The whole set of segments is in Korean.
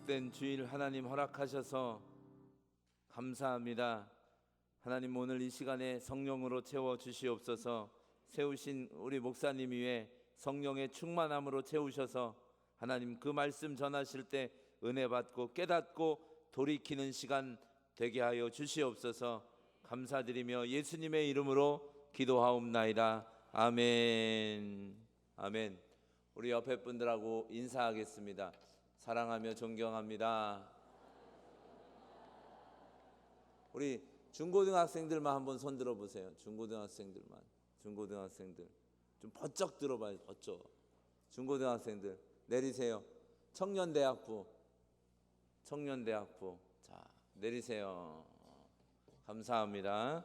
복된 주일 하나님 허락하셔서 감사합니다. 하나님, 오늘 이 시간에 성령으로 채워 주시옵소서. 세우신 우리 목사님 위에 성령의 충만함으로 채우셔서 하나님, 그 말씀 전하실 때 은혜 받고 깨닫고 돌이키는 시간 되게 하여 주시옵소서. 감사드리며 예수님의 이름으로 기도하옵나이다. 아멘. 아멘. 우리 옆에 분들하고 인사하겠습니다. 사랑하며 존경합니다. 우리 중고등학생들만 한번 손 들어보세요. 중고등학생들 좀 번쩍 들어봐요. 번쩍. 중고등학생들 내리세요. 청년대학부 자, 내리세요. 감사합니다.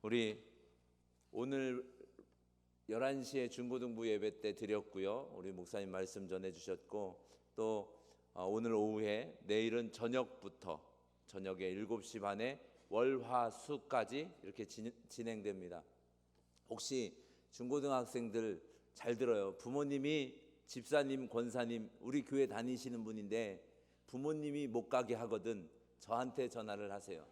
우리 오늘 11시에 중고등부 예배 때 드렸고요. 우리 목사님 말씀 전해주셨고, 또 오늘 오후에 내일은 저녁부터 저녁에 7시 반에 월화수까지 이렇게 진행됩니다. 혹시 중고등학생들 잘 들어요. 부모님이 집사님, 권사님, 우리 교회 다니시는 분인데 부모님이 못 가게 하거든. 저한테 전화를 하세요.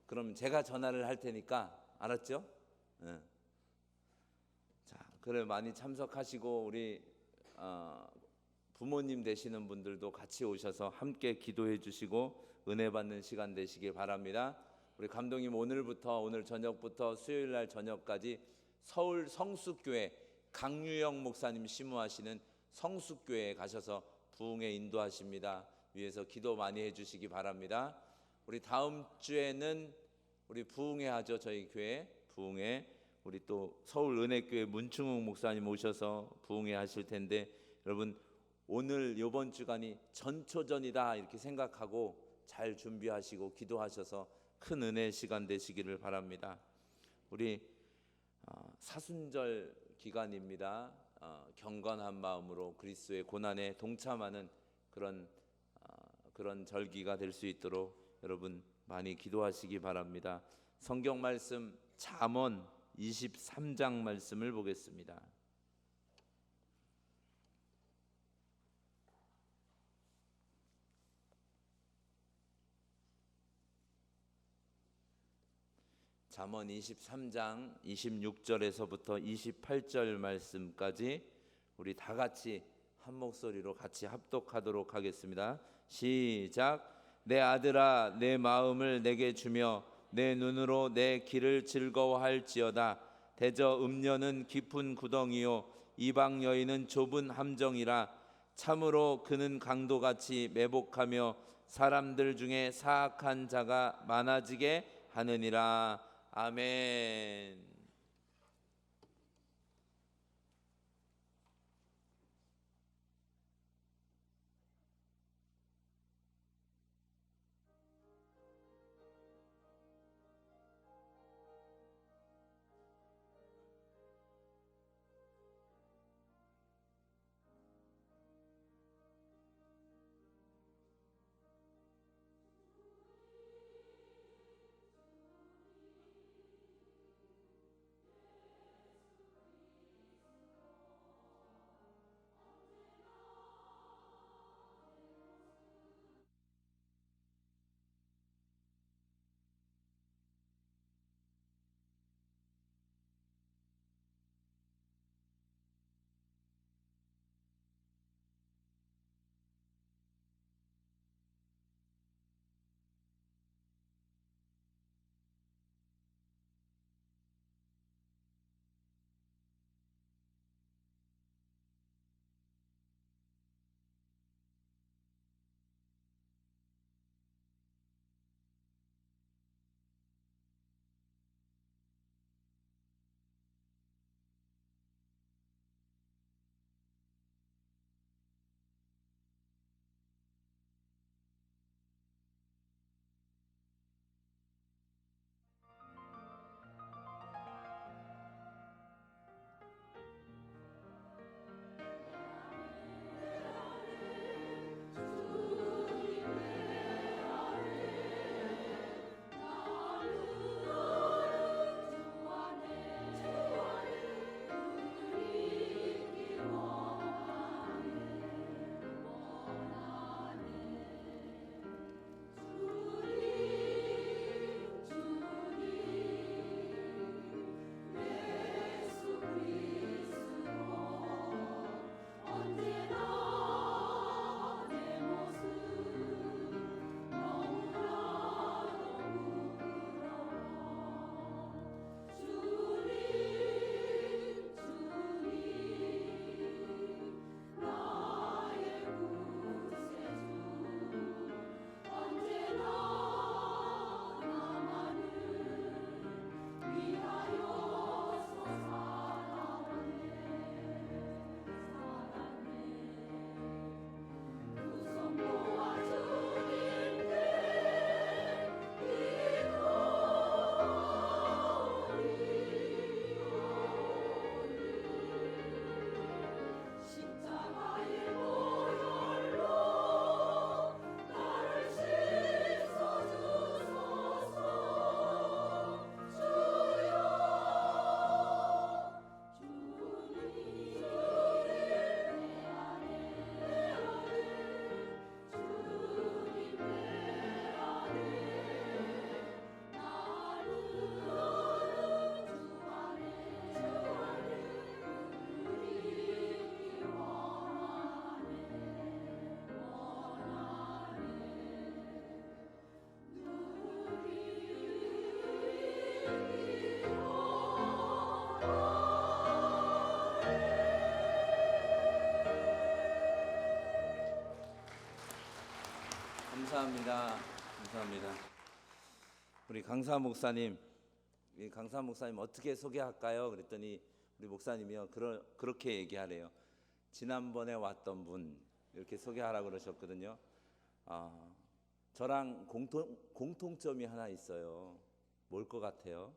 그럼 제가 전화를 할 테니까, 알았죠? 자, 그래, 많이 참석하시고 우리 부모님 되시는 분들도 같이 오셔서 함께 기도해 주시고 은혜 받는 시간 되시길 바랍니다. 우리 감독님, 오늘 저녁부터 수요일 날 저녁까지 서울 성숙교회 강유영 목사님 심무하시는 성숙교회에 가셔서 부흥에 인도하십니다. 위에서 기도 많이 해 주시기 바랍니다. 우리 다음 주에는 우리 부흥회 하죠. 저희 교회 부흥회, 우리 또 서울 은혜교회 문충욱 목사님 오셔서 부흥회 하실 텐데, 여러분 오늘 이번 주간이 전초전이다 이렇게 생각하고 잘 준비하시고 기도하셔서 큰 은혜의 시간 되시기를 바랍니다. 우리 사순절 기간입니다. 경건한 마음으로 그리스도의 고난에 동참하는 그런 절기가 될 수 있도록 여러분 많이 기도하시기 바랍니다. 성경 말씀 잠언 23장 말씀을 보겠습니다. 잠언 23장 26절에서부터 28절 말씀까지 우리 다 같이 한 목소리로 같이 합독하도록 하겠습니다. 시작. 내 아들아, 내 마음을 내게 주며 내 눈으로 내 길을 즐거워할지어다. 대저 음녀는 깊은 구덩이요 이방 여인은 좁은 함정이라. 참으로 그는 강도같이 매복하며 사람들 중에 사악한 자가 많아지게 하느니라. 아멘. 감사합니다. 감사합니다. 우리 강사 목사님, 이 강사 목사님 어떻게 소개할까요? 그랬더니 우리 목사님이요 그렇게 얘기하래요. 지난번에 왔던 분 이렇게 소개하라고 그러셨거든요. 저랑 공통점이 하나 있어요. 뭘 것 같아요?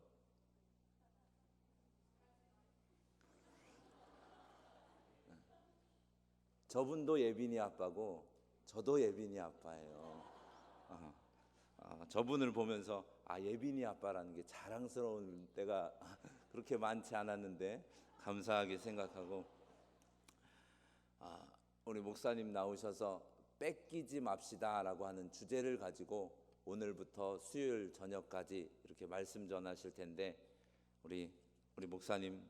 저분도 예빈이 아빠고 저도 예빈이 아빠예요. 저분을 보면서 예빈이 아빠라는 게 자랑스러운 때가 그렇게 많지 않았는데 감사하게 생각하고, 우리 목사님 나오셔서 뺏기지 맙시다라고 하는 주제를 가지고 오늘부터 수요일 저녁까지 이렇게 말씀 전하실 텐데 우리 목사님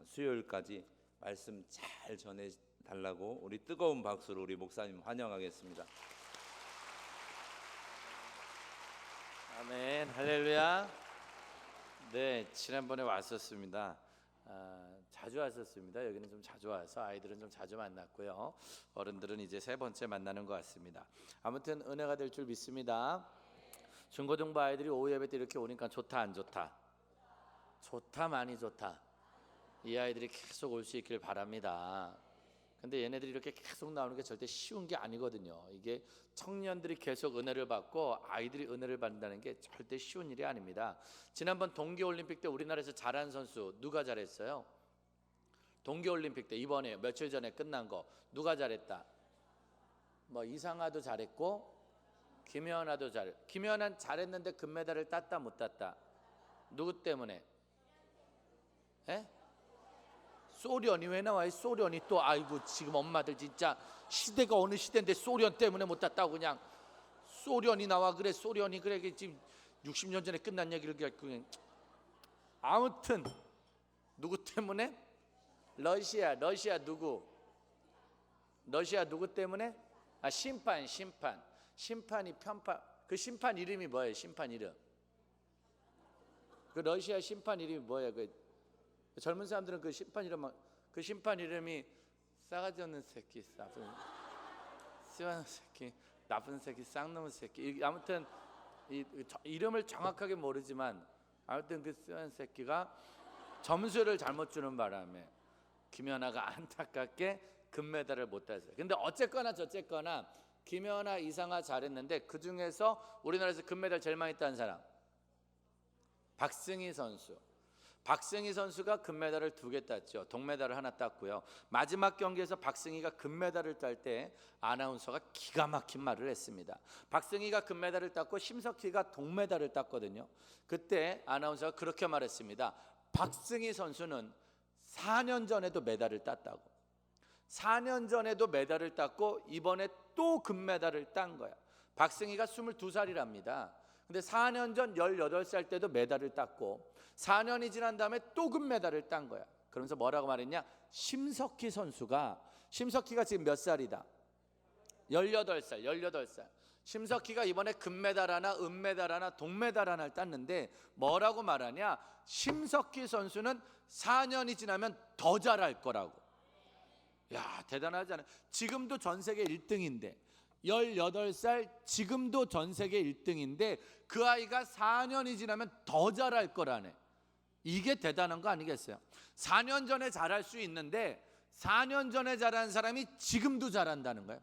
수요일까지 말씀 잘 전해 달라고 우리 뜨거운 박수로 우리 목사님 환영하겠습니다. 아멘, 할렐루야. 네, 지난번에 왔었습니다. 자주 왔었습니다. 여기는 좀 자주 와서 아이들은 좀 자주 만났고요. 어른들은 이제 세 번째 만나는 것 같습니다. 아무튼 은혜가 될 줄 믿습니다. 중고등부 아이들이 오후 예배 때 이렇게 오니까 좋다 안 좋다? 좋다, 많이 좋다. 이 아이들이 계속 올 수 있길 바랍니다. 근데 얘네들이 이렇게 계속 나오는 게 절대 쉬운 게 아니거든요. 이게 청년들이 계속 은혜를 받고 아이들이 은혜를 받는다는 게 절대 쉬운 일이 아닙니다. 지난번 동계올림픽 때 우리나라에서 잘한 선수 누가 잘했어요? 동계올림픽 때 이번에 며칠 전에 끝난 거 누가 잘했다? 이상아도 잘했고 김연아도 김연아 잘했는데 금메달을 땄다 못 땄다? 누구 때문에? 에? 소련이 왜 나와요? 소련이 또 아이고 지금 엄마들 진짜 시대가 어느 시대인데 소련 때문에 못 땄다고 그냥 소련이 나와 그래. 소련이 그래. 지금 60년 전에 끝난 얘기를 그냥. 아무튼 누구 때문에? 러시아 누구? 러시아 누구 때문에? 심판이 편파. 그 심판 이름이 뭐예요? 심판 이름. 그 러시아 심판 이름이 뭐예요? 그 젊은 사람들은 그 심판 이름이 싸가지 없는 새끼, 나쁜 새끼, 쌍놈의 새끼. 아무튼 이름을 정확하게 모르지만 아무튼 그 쓰한 새끼가 점수를 잘못 주는 바람에 김연아가 안타깝게 금메달을 못 땄어요. 근데 어쨌거나 저쨌거나 김연아, 이상아 잘했는데 그 중에서 우리나라에서 금메달 제일 많이 딴 사람 박승희 선수. 박승희 선수가 금메달을 2개 땄죠. 동메달을 하나 땄고요. 마지막 경기에서 박승희가 금메달을 딸 때 아나운서가 기가 막힌 말을 했습니다. 박승희가 금메달을 땄고 심석희가 동메달을 땄거든요. 그때 아나운서가 그렇게 말했습니다. 박승희 선수는 4년 전에도 메달을 땄다고. 4년 전에도 메달을 땄고 이번에 또 금메달을 딴 거야. 박승희가 22살이랍니다. 근데 4년 전 18살 때도 메달을 땄고 4년이 지난 다음에 또 금메달을 딴 거야. 그러면서 뭐라고 말했냐? 심석희가 지금 몇 살이다? 18살. 심석희가 이번에 금메달 하나, 은메달 하나, 동메달 하나를 땄는데 뭐라고 말하냐? 심석희 선수는 4년이 지나면 더 잘할 거라고. 야, 대단하지 않아요? 지금도 전 세계 1등인데 18살 지금도 전 세계 1등인데 그 아이가 4년이 지나면 더 잘할 거라네. 이게 대단한 거 아니겠어요? 4년 전에 잘할 수 있는데 4년 전에 잘한 사람이 지금도 잘한다는 거예요.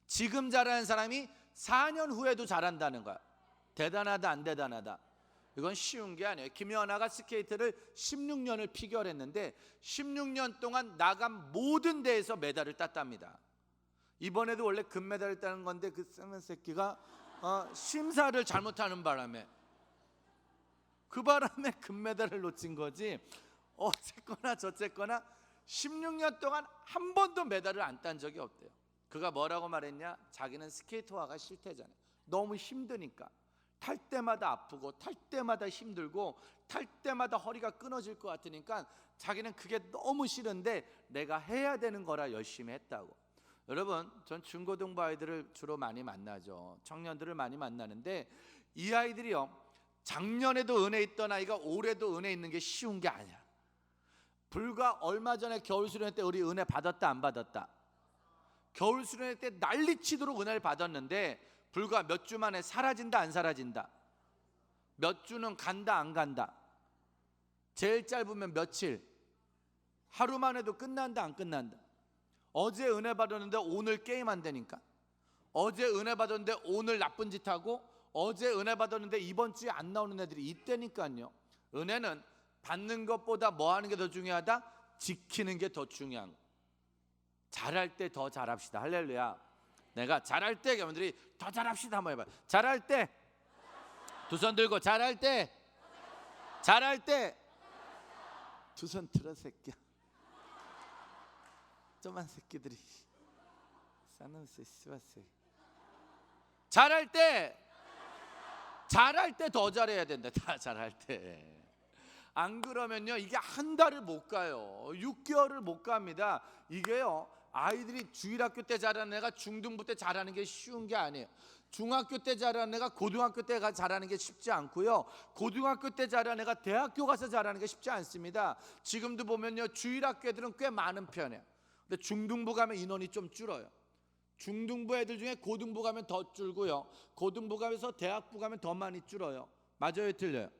지금 잘하는 사람이 4년 후에도 잘한다는 거야. 대단하다 안 대단하다? 이건 쉬운 게 아니에요. 김연아가 스케이트를 16년을 피겨했는데 16년 동안 나간 모든 대회에서 메달을 땄답니다. 이번에도 원래 금메달을 따는 건데 그 쌍놈 새끼가 심사를 잘못하는 바람에 금메달을 놓친 거지. 어쨌거나 저쨌거나 16년 동안 한 번도 메달을 안 딴 적이 없대요. 그가 뭐라고 말했냐? 자기는 스케이트화가 싫대잖아요. 너무 힘드니까. 탈 때마다 아프고 탈 때마다 힘들고 탈 때마다 허리가 끊어질 것 같으니까 자기는 그게 너무 싫은데 내가 해야 되는 거라 열심히 했다고. 여러분, 전 중고등부 아이들을 주로 많이 만나죠. 청년들을 많이 만나는데 이 아이들이요, 작년에도 은혜 있던 아이가 올해도 은혜 있는 게 쉬운 게 아니야. 불과 얼마 전에 겨울 수련회 때 우리 은혜 받았다 안 받았다? 겨울 수련회 때 난리치도록 은혜를 받았는데 불과 몇 주 만에 사라진다 안 사라진다? 몇 주는 간다 안 간다? 제일 짧으면 며칠, 하루만 해도 끝난다 안 끝난다? 어제 은혜 받았는데 오늘 게임 안 되니까, 어제 은혜 받았는데 오늘 나쁜 짓 하고, 어제 은혜 받았는데 이번 주에 안 나오는 애들이 있다니까요. 은혜는 받는 것보다 뭐 하는 게 더 중요하다? 지키는 게 더 중요한 거. 잘할 때 더 잘합시다. 할렐루야. 내가 잘할 때, 여러분들이 더 잘합시다 한번 해봐요. 잘할 때 두 손 들고, 잘할 때, 잘할 때 두 손 들어 새끼야. 좀만 새끼들이 싸놈새 씨발새. 잘할 때, 잘할 때 더 잘해야 된다. 다 잘할 때. 안 그러면요 이게 한 달을 못 가요. 6개월을 못 갑니다. 이게요, 아이들이 주일학교 때 잘하는 애가 중등부 때 잘하는 게 쉬운 게 아니에요. 중학교 때 잘하는 애가 고등학교 때 잘하는 게 쉽지 않고요, 고등학교 때 잘하는 애가 대학교 가서 잘하는 게 쉽지 않습니다. 지금도 보면요 주일학교 애들은 꽤 많은 편이에요. 근데 중등부 가면 인원이 좀 줄어요. 중등부 애들 중에 고등부 가면 더 줄고요, 고등부 가면서 대학부 가면 더 많이 줄어요. 맞아요 틀려요?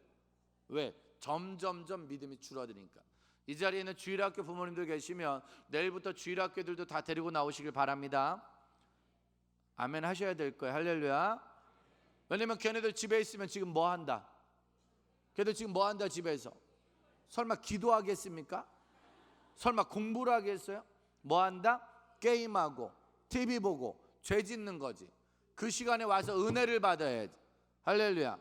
왜? 점점점 믿음이 줄어드니까. 이 자리에 있는 주일학교 부모님들 계시면 내일부터 주일학교들도 다 데리고 나오시길 바랍니다. 아멘 하셔야 될 거예요. 할렐루야. 왜냐면 걔네들 집에 있으면 지금 뭐 한다? 걔들 지금 뭐 한다 집에서? 설마 기도하겠습니까? 설마 공부를 하겠어요? 뭐 한다? 게임하고 TV 보고 죄 짓는 거지. 그 시간에 와서 은혜를 받아야지. 할렐루야.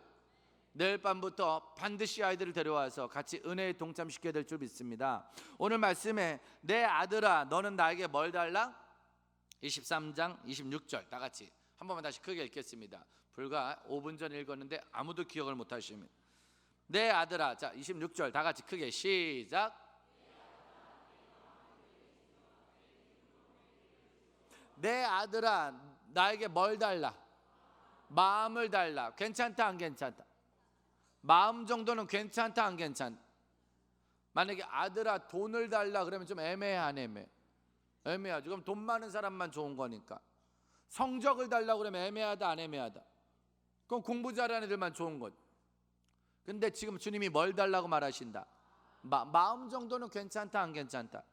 내일 밤부터 반드시 아이들을 데려와서 같이 은혜에 동참시켜야 될 줄 믿습니다. 오늘 말씀에 내 아들아 너는 나에게 뭘 달라? 23장 26절 다 같이 한 번만 다시 크게 읽겠습니다. 불과 5분 전 읽었는데 아무도 기억을 못 하십니다. 내 아들아, 자 26절 다 같이 크게 시작. 내 아들아 나에게 뭘 달라? 마음을 달라. 괜찮다 안 괜찮다? 마음 정도는 괜찮다 안 괜찮다? 만약에 아들아 돈을 달라 그러면 좀 애매해 안 애매해? 애매하죠. 그럼 돈 많은 사람만 좋은 거니까. 성적을 달라 그러면 애매하다 안 애매하다? 그럼 공부 잘하는 애들만 좋은 거죠. 근데 지금 주님이 뭘 달라고 말하신다? 마음 정도는 괜찮다 안 괜찮다?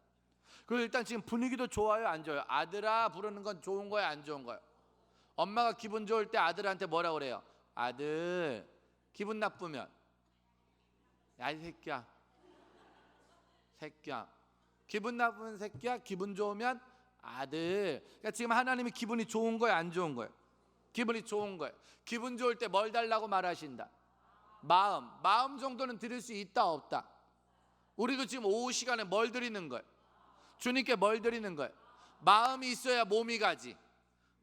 그리고 일단 지금 분위기도 좋아요 안 좋아요? 아들아 부르는 건 좋은 거예요 안 좋은 거예요? 엄마가 기분 좋을 때 아들한테 뭐라 그래요? 아들. 기분 나쁘면 야 이 새끼야, 새끼야. 기분 나쁜 새끼야. 기분 좋으면 아들. 그러니까 지금 하나님이 기분이 좋은 거예요 안 좋은 거예요? 기분이 좋은 거예요. 기분 좋을 때 뭘 달라고 말하신다? 마음 정도는 드릴 수 있다 없다? 우리도 지금 오후 시간에 뭘 드리는 거예요? 주님께 뭘 드리는 거예요? 마음이 있어야 몸이 가지.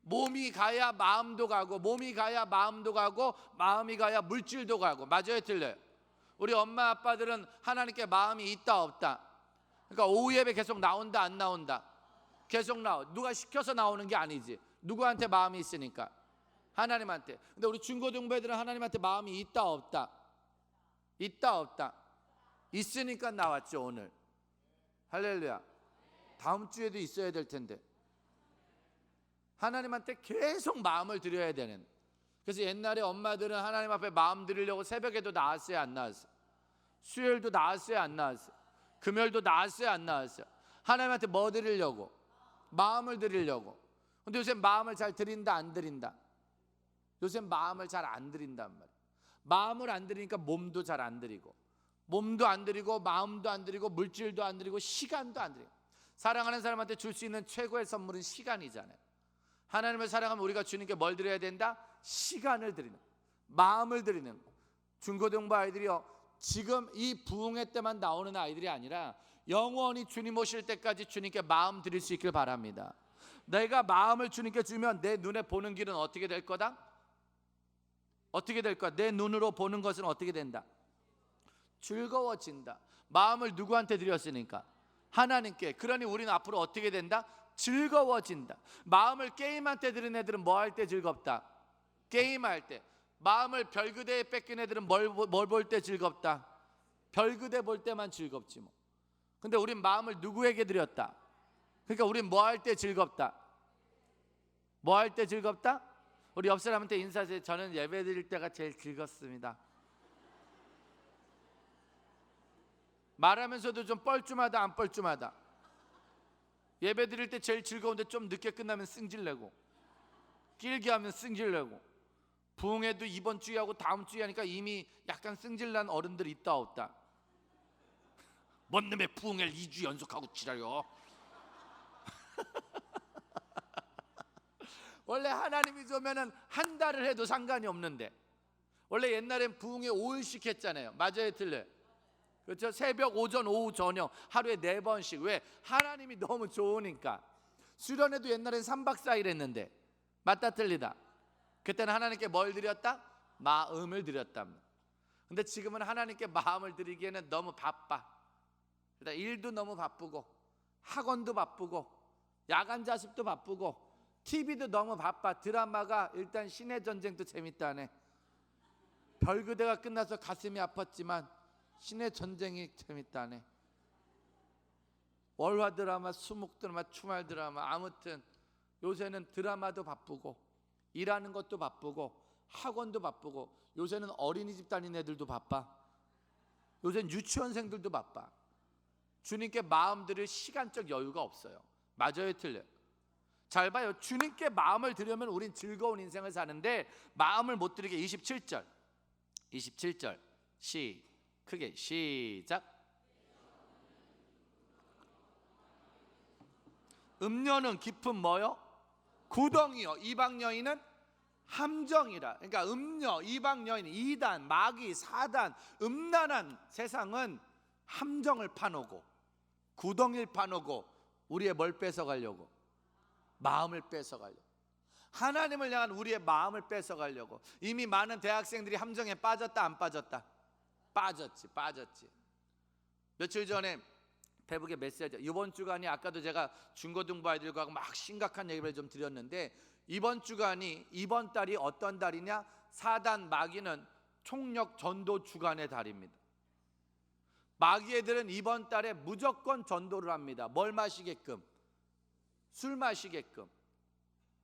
몸이 가야 마음도 가고, 몸이 가야 마음도 가고, 마음이 가야 물질도 가고. 맞아요 틀려요? 우리 엄마 아빠들은 하나님께 마음이 있다 없다? 그러니까 오후 예배 계속 나온다 안 나온다? 계속 나와. 누가 시켜서 나오는 게 아니지. 누구한테 마음이 있으니까? 하나님한테. 근데 우리 중고등부 애들은 하나님한테 마음이 있다 없다? 있다 없다? 있으니까 나왔죠 오늘. 할렐루야. 다음 주에도 있어야 될 텐데. 하나님한테 계속 마음을 드려야 되는. 그래서 옛날에 엄마들은 하나님 앞에 마음 드리려고 새벽에도 나왔어요 안 나왔어요? 수요일도 나왔어요 안 나왔어요? 금요일도 나왔어요 안 나왔어요? 하나님한테 뭐 드리려고? 마음을 드리려고. 근데 요새 마음을 잘 드린다 안 드린다? 요새 마음을 잘 안 드린단 말이에요. 마음을 안 드리니까 몸도 잘 안 드리고, 몸도 안 드리고, 마음도 안 드리고, 물질도 안 드리고, 시간도 안 드리고. 사랑하는 사람한테 줄 수 있는 최고의 선물은 시간이잖아요. 하나님을 사랑하면 우리가 주님께 뭘 드려야 된다? 시간을 드리는, 마음을 드리는. 중고등부 아이들이요, 지금 이 부흥회 때만 나오는 아이들이 아니라 영원히 주님 오실 때까지 주님께 마음 드릴 수 있길 바랍니다. 내가 마음을 주님께 주면 내 눈에 보는 길은 어떻게 될 거다? 어떻게 될 거야? 내 눈으로 보는 것은 어떻게 된다? 즐거워진다. 마음을 누구한테 드렸으니까? 하나님께. 그러니 우리는 앞으로 어떻게 된다? 즐거워진다. 마음을 게임한테 드린 애들은 뭐 할 때 즐겁다? 게임할 때. 마음을 별그대에 뺏긴 애들은 뭘 볼 때 즐겁다? 별그대 볼 때만 즐겁지 뭐. 근데 우린 마음을 누구에게 드렸다? 그러니까 우린 뭐 할 때 즐겁다? 뭐 할 때 즐겁다? 우리 옆 사람한테 인사하세요. 저는 예배 드릴 때가 제일 즐겁습니다. 말하면서도 좀 뻘쭘하다 안 뻘쭘하다. 예배 드릴 때 제일 즐거운데 좀 늦게 끝나면 승질내고, 길게 하면 승질내고, 부흥회도 이번 주에 하고 다음 주에 하니까 이미 약간 승질난 어른들 있다 없다. 뭔 놈의 부흥회를 2주 연속하고 지랄요. 원래 하나님이 좋으면은 한 달을 해도 상관이 없는데, 원래 옛날엔 부흥회 5일씩 했잖아요. 맞아요, 틀려요? 그렇죠? 새벽, 오전, 오후, 저녁 하루에 4번씩. 왜? 하나님이 너무 좋으니까. 수련회도 옛날엔 3박 4일 했는데, 맞다 틀리다? 그때는 하나님께 뭘 드렸다? 마음을 드렸답니다. 근데 지금은 하나님께 마음을 드리기에는 너무 바빠. 일단 일도 너무 바쁘고, 학원도 바쁘고, 야간 자습도 바쁘고, TV도 너무 바빠. 드라마가 일단 신의 전쟁도 재밌다네. 별그대가 끝나서 가슴이 아팠지만 신의 전쟁이 재밌다네. 월화 드라마, 수목 드라마, 주말 드라마, 아무튼 요새는 드라마도 바쁘고, 일하는 것도 바쁘고, 학원도 바쁘고, 요새는 어린이집 다니는 애들도 바빠. 요새는 유치원생들도 바빠. 주님께 마음 드릴 시간적 여유가 없어요. 맞아요, 틀려요? 잘 봐요. 주님께 마음을 드리면 우린 즐거운 인생을 사는데, 마음을 못 드리게 27절 크게 시작. 음녀는 깊은 뭐요? 구덩이요. 이방 여인은 함정이라. 그러니까 음녀, 이방 여인, 이단, 마귀, 사단, 음란한 세상은 함정을 파놓고, 구덩이를 파놓고 우리의 뭘 뺏어가려고? 마음을 뺏어가려고. 하나님을 향한 우리의 마음을 뺏어가려고. 이미 많은 대학생들이 함정에 빠졌다 안 빠졌다? 빠졌지. 며칠 전에 페북에 메시지, 이번 주간이 아까도 제가 중고등부 아이들과 막 심각한 얘기를 좀 드렸는데, 이번 주간이, 이번 달이 어떤 달이냐? 사단 마귀는 총력 전도 주간의 달입니다. 마귀 애들은 이번 달에 무조건 전도를 합니다. 뭘 마시게끔? 술 마시게끔.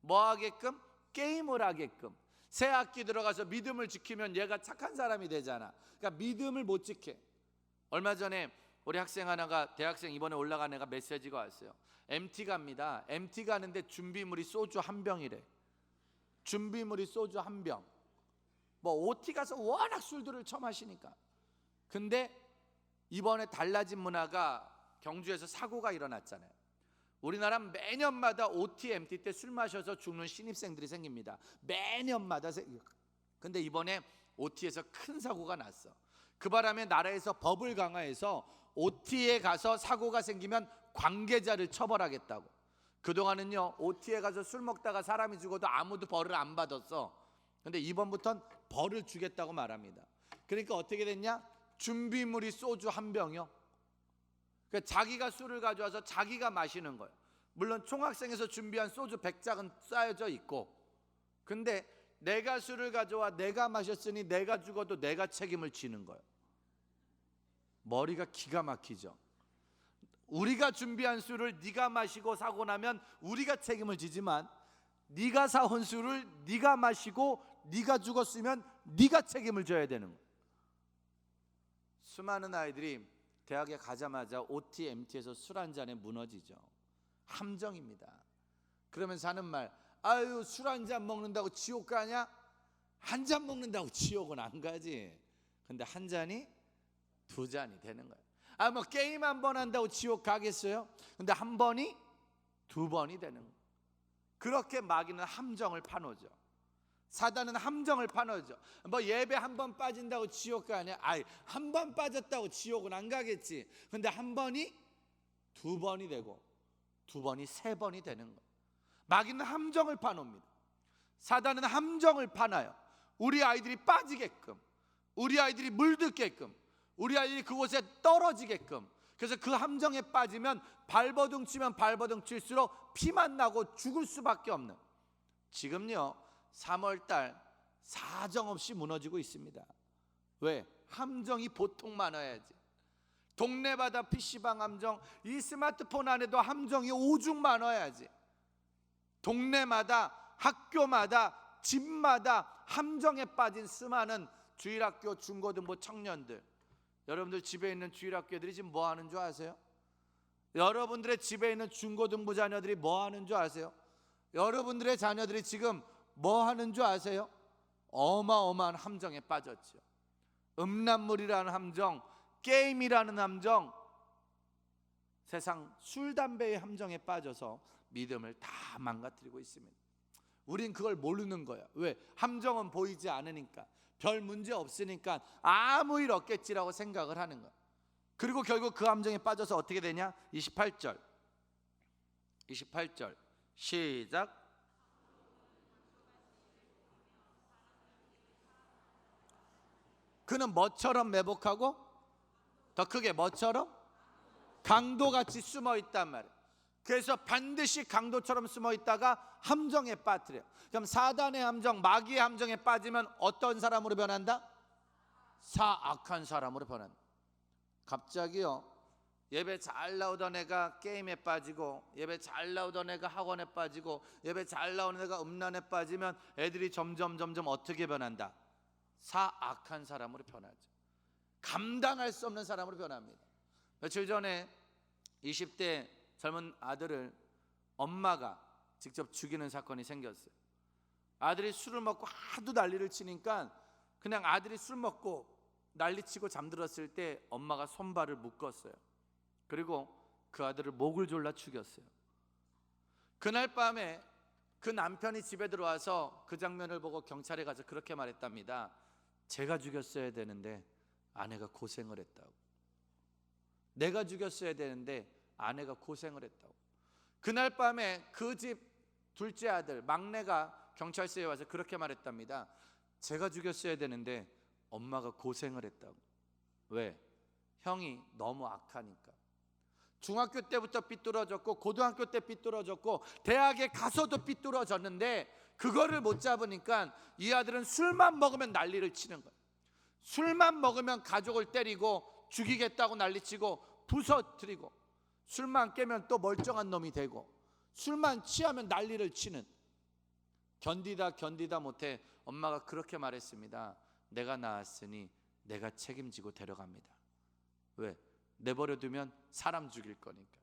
뭐 하게끔? 게임을 하게끔. 새 학기 들어가서 믿음을 지키면 얘가 착한 사람이 되잖아. 그러니까 믿음을 못 지켜. 얼마 전에 우리 학생 하나가, 대학생 이번에 올라간 애가 메시지가 왔어요. MT 갑니다. MT 가는데 준비물이 소주 한 병이래. 준비물이 소주 한 병. 뭐 OT 가서 워낙 술들을 처마시니까. 근데 이번에 달라진 문화가, 경주에서 사고가 일어났잖아요. 우리나라 매년마다 OT, MT 때 술 마셔서 죽는 신입생들이 생깁니다. 매년마다. 근데 이번에 OT에서 큰 사고가 났어. 그 바람에 나라에서 법을 강화해서 OT에 가서 사고가 생기면 관계자를 처벌하겠다고. 그동안은요, OT에 가서 술 먹다가 사람이 죽어도 아무도 벌을 안 받았어. 근데 이번부터는 벌을 주겠다고 말합니다. 그러니까 어떻게 됐냐? 준비물이 소주 한 병이요. 그러니까 자기가 술을 가져와서 자기가 마시는 거예요. 물론 총학생에서 준비한 소주 100잔은 쌓여져 있고, 근데 내가 술을 가져와 내가 마셨으니 내가 죽어도 내가 책임을 지는 거예요. 머리가 기가 막히죠. 우리가 준비한 술을 네가 마시고 사고 나면 우리가 책임을 지지만, 네가 사온 술을 네가 마시고 네가 죽었으면 네가 책임을 져야 되는 거예요. 수많은 아이들이 대학에 가자마자 OT, MT에서 술 한 잔에 무너지죠. 함정입니다. 그러면서 하는 말, 아유 술 한 잔 먹는다고 지옥 가냐? 한 잔 먹는다고 지옥은 안 가지. 근데 한 잔이 두 잔이 되는 거예요. 아 뭐 게임 한 번 한다고 지옥 가겠어요? 근데 한 번이 두 번이 되는 거예요. 그렇게 마귀는 함정을 파놓죠. 사단은 함정을 파놓죠. 뭐 예배 한 번 빠진다고 지옥 가냐? 아이 한 번 빠졌다고 지옥은 안 가겠지. 근데 한 번이 두 번이 되고, 두 번이 세 번이 되는 거예요. 마귀는 함정을 파놓습니다. 사단은 함정을 파놔요. 우리 아이들이 빠지게끔, 우리 아이들이 물들게끔, 우리 아이들이 그곳에 떨어지게끔. 그래서 그 함정에 빠지면 발버둥 치면 발버둥 칠수록 피만 나고 죽을 수밖에 없는. 지금요 3월달 사정없이 무너지고 있습니다. 왜? 함정이 보통 많아야지. 동네마다 PC방 함정, 이 스마트폰 안에도 함정이 오죽 많아야지. 동네마다, 학교마다 집마다 함정에 빠진 수많은 주일학교 중고등부 청년들, 여러분들 집에 있는 주일학교들이 지금 뭐 하는 줄 아세요? 여러분들의 집에 있는 중고등부 자녀들이 뭐 하는 줄 아세요? 여러분들의 자녀들이 지금 뭐 하는 줄 아세요? 어마어마한 함정에 빠졌죠. 음란물이라는 함정, 게임이라는 함정, 세상 술, 담배의 함정에 빠져서 믿음을 다 망가뜨리고 있습니다. 우린 그걸 모르는 거야. 왜? 함정은 보이지 않으니까, 별 문제 없으니까 아무 일 없겠지라고 생각을 하는 거야. 그리고 결국 그 함정에 빠져서 어떻게 되냐? 28절 시작. 그는 뭐처럼 매복하고, 더 크게 뭐처럼? 강도같이 숨어 있단 말이에요. 그래서 반드시 강도처럼 숨어 있다가 함정에 빠뜨려. 그럼 사단의 함정, 마귀의 함정에 빠지면 어떤 사람으로 변한다? 사악한 사람으로 변한다. 갑자기요, 예배 잘 나오던 애가 게임에 빠지고, 예배 잘 나오던 애가 학원에 빠지고, 예배 잘 나오는 애가 음란에 빠지면 애들이 점점 어떻게 변한다? 사악한 사람으로 변하죠. 감당할 수 없는 사람으로 변합니다. 며칠 전에 20대 젊은 아들을 엄마가 직접 죽이는 사건이 생겼어요. 아들이 술을 먹고 하도 난리를 치니까 그냥 아들이 술 먹고 난리치고 잠들었을 때 엄마가 손발을 묶었어요. 그리고 그 아들을 목을 졸라 죽였어요. 그날 밤에 그 남편이 집에 들어와서 그 장면을 보고 경찰에 가서 그렇게 말했답니다. 제가 죽였어야 되는데 아내가 고생을 했다고. 내가 죽였어야 되는데 아내가 고생을 했다고. 그날 밤에 그 집 둘째 아들 막내가 경찰서에 와서 그렇게 말했답니다. 제가 죽였어야 되는데 엄마가 고생을 했다고. 왜? 형이 너무 악하니까. 중학교 때부터 삐뚤어졌고, 고등학교 때 삐뚤어졌고, 대학에 가서도 삐뚤어졌는데 그거를 못 잡으니까 이 아들은 술만 먹으면 난리를 치는 거예요. 술만 먹으면 가족을 때리고 죽이겠다고 난리치고 부서뜨리고, 술만 깨면 또 멀쩡한 놈이 되고, 술만 취하면 난리를 치는. 견디다 못해 엄마가 그렇게 말했습니다. 내가 낳았으니 내가 책임지고 데려갑니다. 왜? 내버려두면 사람 죽일 거니까.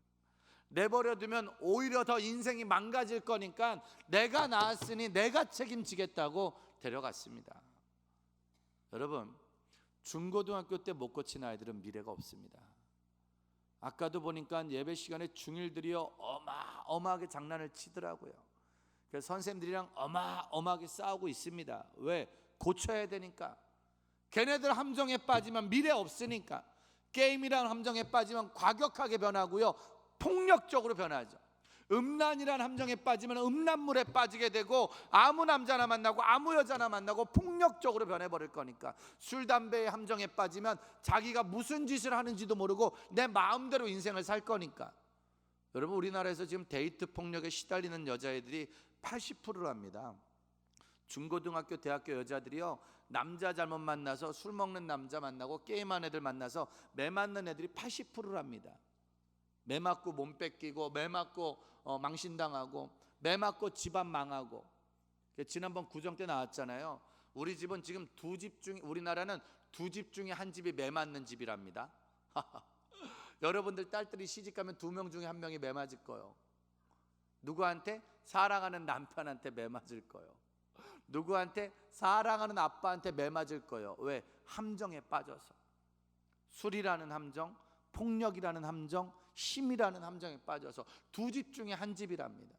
내버려두면 오히려 더 인생이 망가질 거니까 내가 낳았으니 내가 책임지겠다고 데려갔습니다. 여러분, 중고등학교 때 못 고친 아이들은 미래가 없습니다. 아까도 보니까 예배 시간에 중일들이요 어마어마하게 장난을 치더라고요. 그래서 선생님들이랑 어마어마하게 싸우고 있습니다. 왜? 고쳐야 되니까. 걔네들 함정에 빠지면 미래 없으니까. 게임이라는 함정에 빠지면 과격하게 변하고요, 폭력적으로 변하죠. 음란이라는 함정에 빠지면 음란물에 빠지게 되고, 아무 남자나 만나고 아무 여자나 만나고 폭력적으로 변해버릴 거니까. 술, 담배의 함정에 빠지면 자기가 무슨 짓을 하는지도 모르고 내 마음대로 인생을 살 거니까. 여러분, 우리나라에서 지금 데이트 폭력에 시달리는 여자애들이 80%랍니다. 중고등학교, 대학교 여자들이요, 남자 잘못 만나서 술 먹는 남자 만나고 게임하는 애들 만나서 매 맞는 애들이 80%랍니다. 매 맞고 몸 뺏기고, 매 맞고 망신당하고, 매 맞고 집안 망하고. 지난번 구정 때 나왔잖아요. 우리 집은 지금 우리나라는 두 집 중에 한 집이 매 맞는 집이랍니다. 여러분들 딸들이 시집가면 2명 중에 1명이 매 맞을 거예요. 누구한테? 사랑하는 남편한테 매 맞을 거예요. 누구한테? 사랑하는 아빠한테 매 맞을 거예요. 왜? 함정에 빠져서. 술이라는 함정, 폭력이라는 함정, 힘이라는 함정에 빠져서 두 집 중에 한 집이랍니다.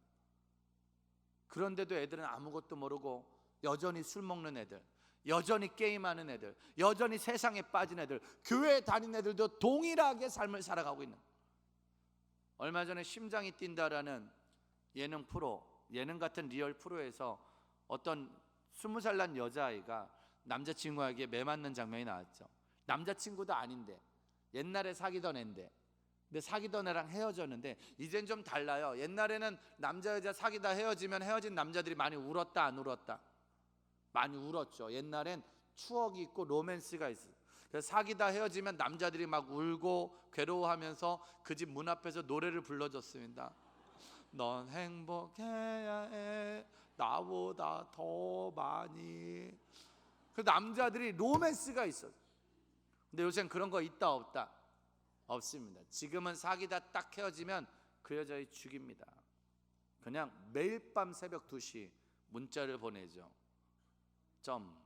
그런데도 애들은 아무것도 모르고 여전히 술 먹는 애들, 여전히 게임하는 애들, 여전히 세상에 빠진 애들, 교회 다니는 애들도 동일하게 삶을 살아가고 있는. 얼마 전에 심장이 뛴다라는 예능 같은 리얼 프로에서 어떤 20살 난 여자아이가 남자친구에게 매 맞는 장면이 나왔죠. 남자친구도 아닌데, 옛날에 사귀던 애인데, 근데 사귀던 애랑 헤어졌는데 이젠 좀 달라요. 옛날에는 남자 여자 사귀다 헤어지면 헤어진 남자들이 많이 울었다 안 울었다? 많이 울었죠. 옛날엔 추억이 있고 로맨스가 있어요. 그래서 사귀다 헤어지면 남자들이 막 울고 괴로워하면서 그 집 문 앞에서 노래를 불러줬습니다. 넌 행복해야 해, 나 나보다 더 많이. 그 남자들이 로맨스가 있어. 근데 요새는 그런 거 있다 없다? 없습니다. 지금은 사귀다 딱 헤어지면 그 여자를 죽입니다. 그냥 매일 밤 새벽 2시 문자를 보내죠. 점.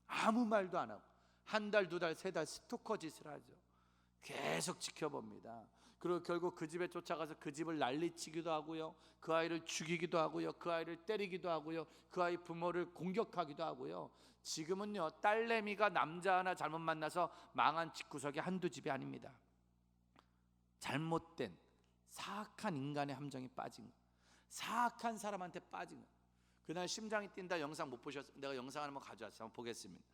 아무 말도 안 하고 한 달, 두 달, 세 달 스토커 짓을 하죠. 계속 지켜봅니다. 그리고 결국 그 집에 쫓아가서 그 집을 난리치기도 하고요, 그 아이를 죽이기도 하고요, 그 아이를 때리기도 하고요, 그 아이 부모를 공격하기도 하고요. 지금은요, 딸내미가 남자 하나 잘못 만나서 망한 집구석이 한두 집이 아닙니다. 잘못된 사악한 인간의 함정에 빠진 거, 사악한 사람한테 빠진 거. 그날 심장이 뛴다 영상 못 보셨어요? 내가 영상 한번 가져왔어요. 한번 보겠습니다.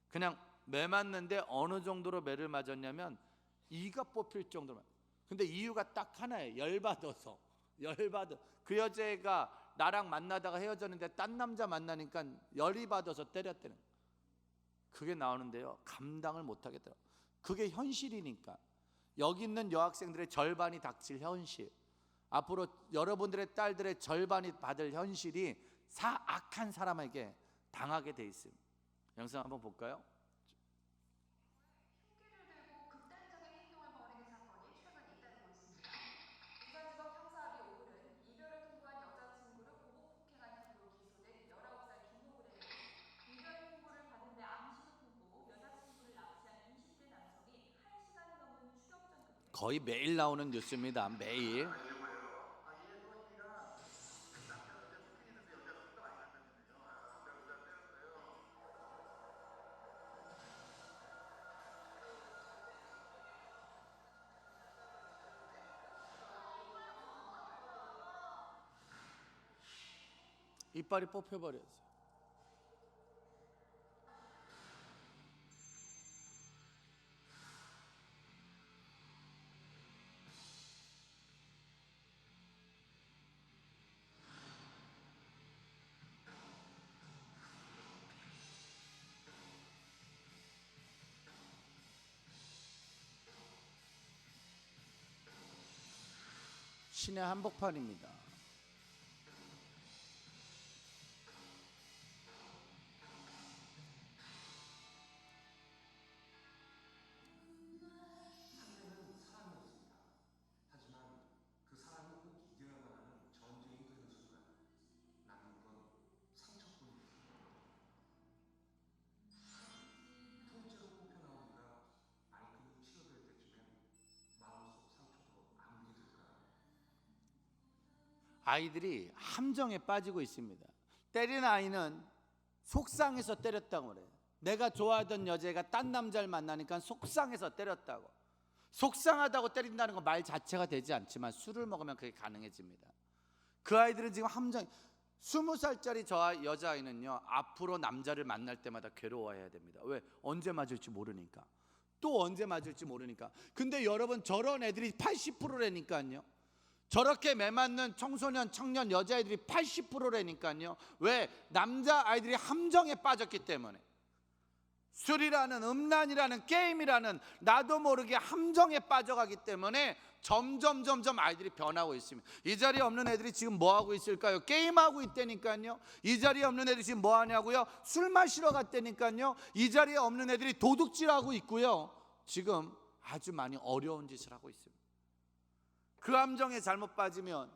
그냥 매 맞는데 어느 정도로 매를 맞았냐면 이가 뽑힐 정도로. 근데 이유가 딱 하나예요. 열받아서. 그 여자애가 나랑 만나다가 헤어졌는데 딴 남자 만나니까 열이 받아서 때렸다는 거예요. 그게 나오는데요, 감당을 못 하겠더라고요. 그게 현실이니까. 여기 있는 여학생들의 절반이 닥칠 현실, 앞으로 여러분들의 딸들의 절반이 받을 현실이 사악한 사람에게 당하게 돼 있습니다. 영상 한번 볼까요? 흉기를 들고 극단적인 행동을 벌이는 사건이 최근 잇따르고 있습니다. 부산지법 형사합의 5부는 이별을 통보한 여자친구를 보복 폭행한 혐의로 기소된 19살 김호근에게 이별 통보를 받은 데 암시로 통보고 여자친구를 납치한 20대 남성이 1시간이 넘는 추격전. 거의 매일 나오는 뉴스입니다. 매일. 이빨이 뽑혀버렸어요. 신의 한복판입니다. 아이들이 함정에 빠지고 있습니다. 때린 아이는 속상해서 때렸다고 그래요. 내가 좋아하던 여자가 딴 남자를 만나니까 속상해서 때렸다고. 속상하다고 때린다는 건 말 자체가 되지 않지만 술을 먹으면 그게 가능해집니다. 그 아이들은 지금 함정. 20살짜리 저 여자아이는요, 앞으로 남자를 만날 때마다 괴로워해야 됩니다. 왜? 언제 맞을지 모르니까. 또 언제 맞을지 모르니까. 근데 여러분, 저런 애들이 80%라니까요. 저렇게 매맞는 청소년, 청년 여자애들이 80%라니까요. 왜? 남자 아이들이 함정에 빠졌기 때문에. 술이라는, 음란이라는, 게임이라는 나도 모르게 함정에 빠져가기 때문에 점점 아이들이 변하고 있습니다. 이 자리에 없는 애들이 지금 뭐 하고 있을까요? 게임하고 있다니까요. 이 자리에 없는 애들이 지금 뭐 하냐고요? 술 마시러 갔다니까요. 이 자리에 없는 애들이 도둑질하고 있고요. 지금 아주 많이 어려운 짓을 하고 있습니다. 그 함정에 잘못 빠지면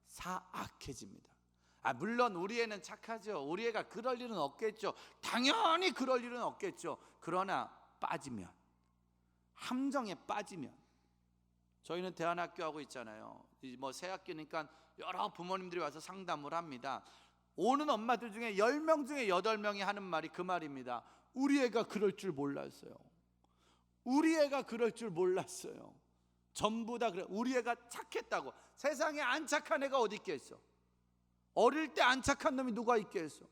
사악해집니다. 물론 우리 애는 착하죠. 우리 애가 그럴 일은 없겠죠. 당연히 그럴 일은 없겠죠. 그러나 빠지면, 함정에 빠지면, 저희는 대안학교 하고 있잖아요. 새 학기니까 여러 부모님들이 와서 상담을 합니다. 오는 엄마들 중에 10명 중에 8명이 하는 말이 그 말입니다. 우리 애가 그럴 줄 몰랐어요. 우리 애가 그럴 줄 몰랐어요. 전부 다 그래. 우리 애가 착했다고. 세상에 안 착한 애가 어디 있겠어? 어릴 때 안 착한 놈이 누가 있겠어?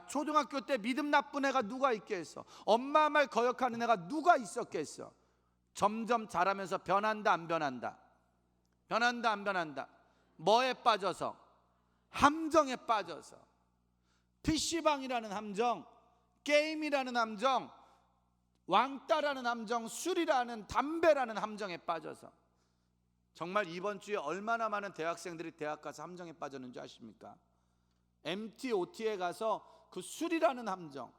초등학교 때 믿음 나쁜 애가 누가 있겠어? 엄마 말 거역하는 애가 누가 있었겠어? 점점 자라면서 변한다 안 변한다? 변한다 안 변한다? 뭐에 빠져서? 함정에 빠져서. PC방이라는 함정, 게임이라는 함정, 왕따라는 함정, 술이라는, 담배라는 함정에 빠져서 정말 이번 주에 얼마나 많은 대학생들이 대학 가서 함정에 빠졌는지 아십니까? MT, OT에 가서 그 술이라는 함정,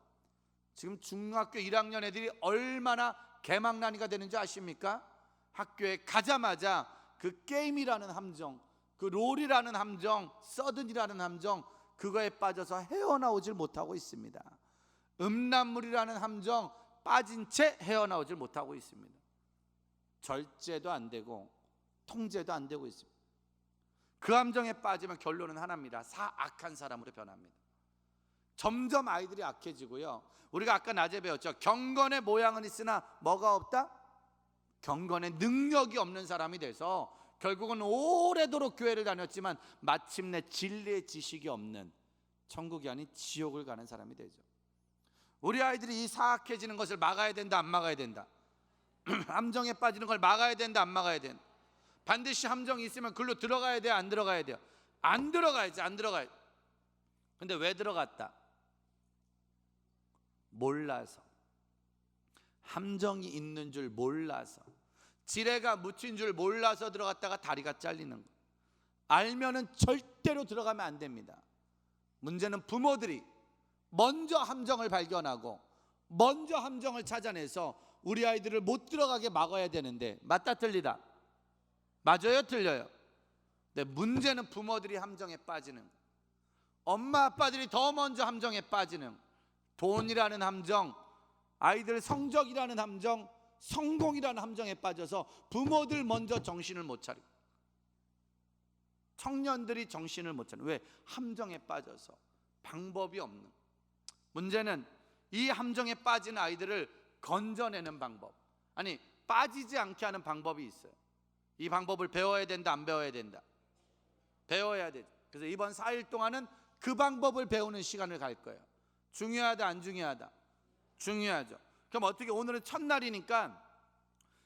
지금 중학교 1학년 애들이 얼마나 개망난이가 되는지 아십니까? 학교에 가자마자 그 게임이라는 함정, 그 롤이라는 함정, 서든이라는 함정, 그거에 빠져서 헤어나오질 못하고 있습니다. 음란물이라는 함정 빠진 채 헤어나오질 못하고 있습니다. 절제도 안 되고 통제도 안 되고 있습니다. 그 함정에 빠지면 결론은 하나입니다. 사악한 사람으로 변합니다. 점점 아이들이 악해지고요. 우리가 아까 낮에 배웠죠. 경건의 모양은 있으나 뭐가 없다? 경건의 능력이 없는 사람이 돼서 결국은 오래도록 교회를 다녔지만 마침내 진리의 지식이 없는, 천국이 아닌 지옥을 가는 사람이 되죠. 우리 아이들이 이 사악해지는 것을 막아야 된다, 안 막아야 된다? 함정에 빠지는 걸 막아야 된다, 안 막아야 된다? 반드시 함정이 있으면 글로 들어가야 돼요, 안 들어가야 돼요? 안 들어가야지, 안 들어가야지. 근데 왜 들어갔다? 몰라서. 함정이 있는 줄 몰라서, 지뢰가 묻힌 줄 몰라서 들어갔다가 다리가 잘리는 거. 알면은 절대로 들어가면 안 됩니다. 문제는 부모들이 먼저 함정을 발견하고 먼저 함정을 찾아내서 우리 아이들을 못 들어가게 막아야 되는데, 맞다 틀리다? 맞아요, 틀려요? 근데 문제는 부모들이 함정에 빠지는, 엄마 아빠들이 더 먼저 함정에 빠지는, 돈이라는 함정, 아이들 성적이라는 함정, 성공이라는 함정에 빠져서 부모들 먼저 정신을 못 차리고 청년들이 정신을 못 차리고, 왜? 함정에 빠져서 방법이 없는. 문제는 이 함정에 빠진 아이들을 건져내는 방법, 아니 빠지지 않게 하는 방법이 있어요. 이 방법을 배워야 된다, 안 배워야 된다? 배워야 되죠. 그래서 이번 4일 동안은 그 방법을 배우는 시간을 갈 거예요. 중요하다, 안 중요하다? 중요하죠. 그럼 어떻게, 오늘은 첫날이니까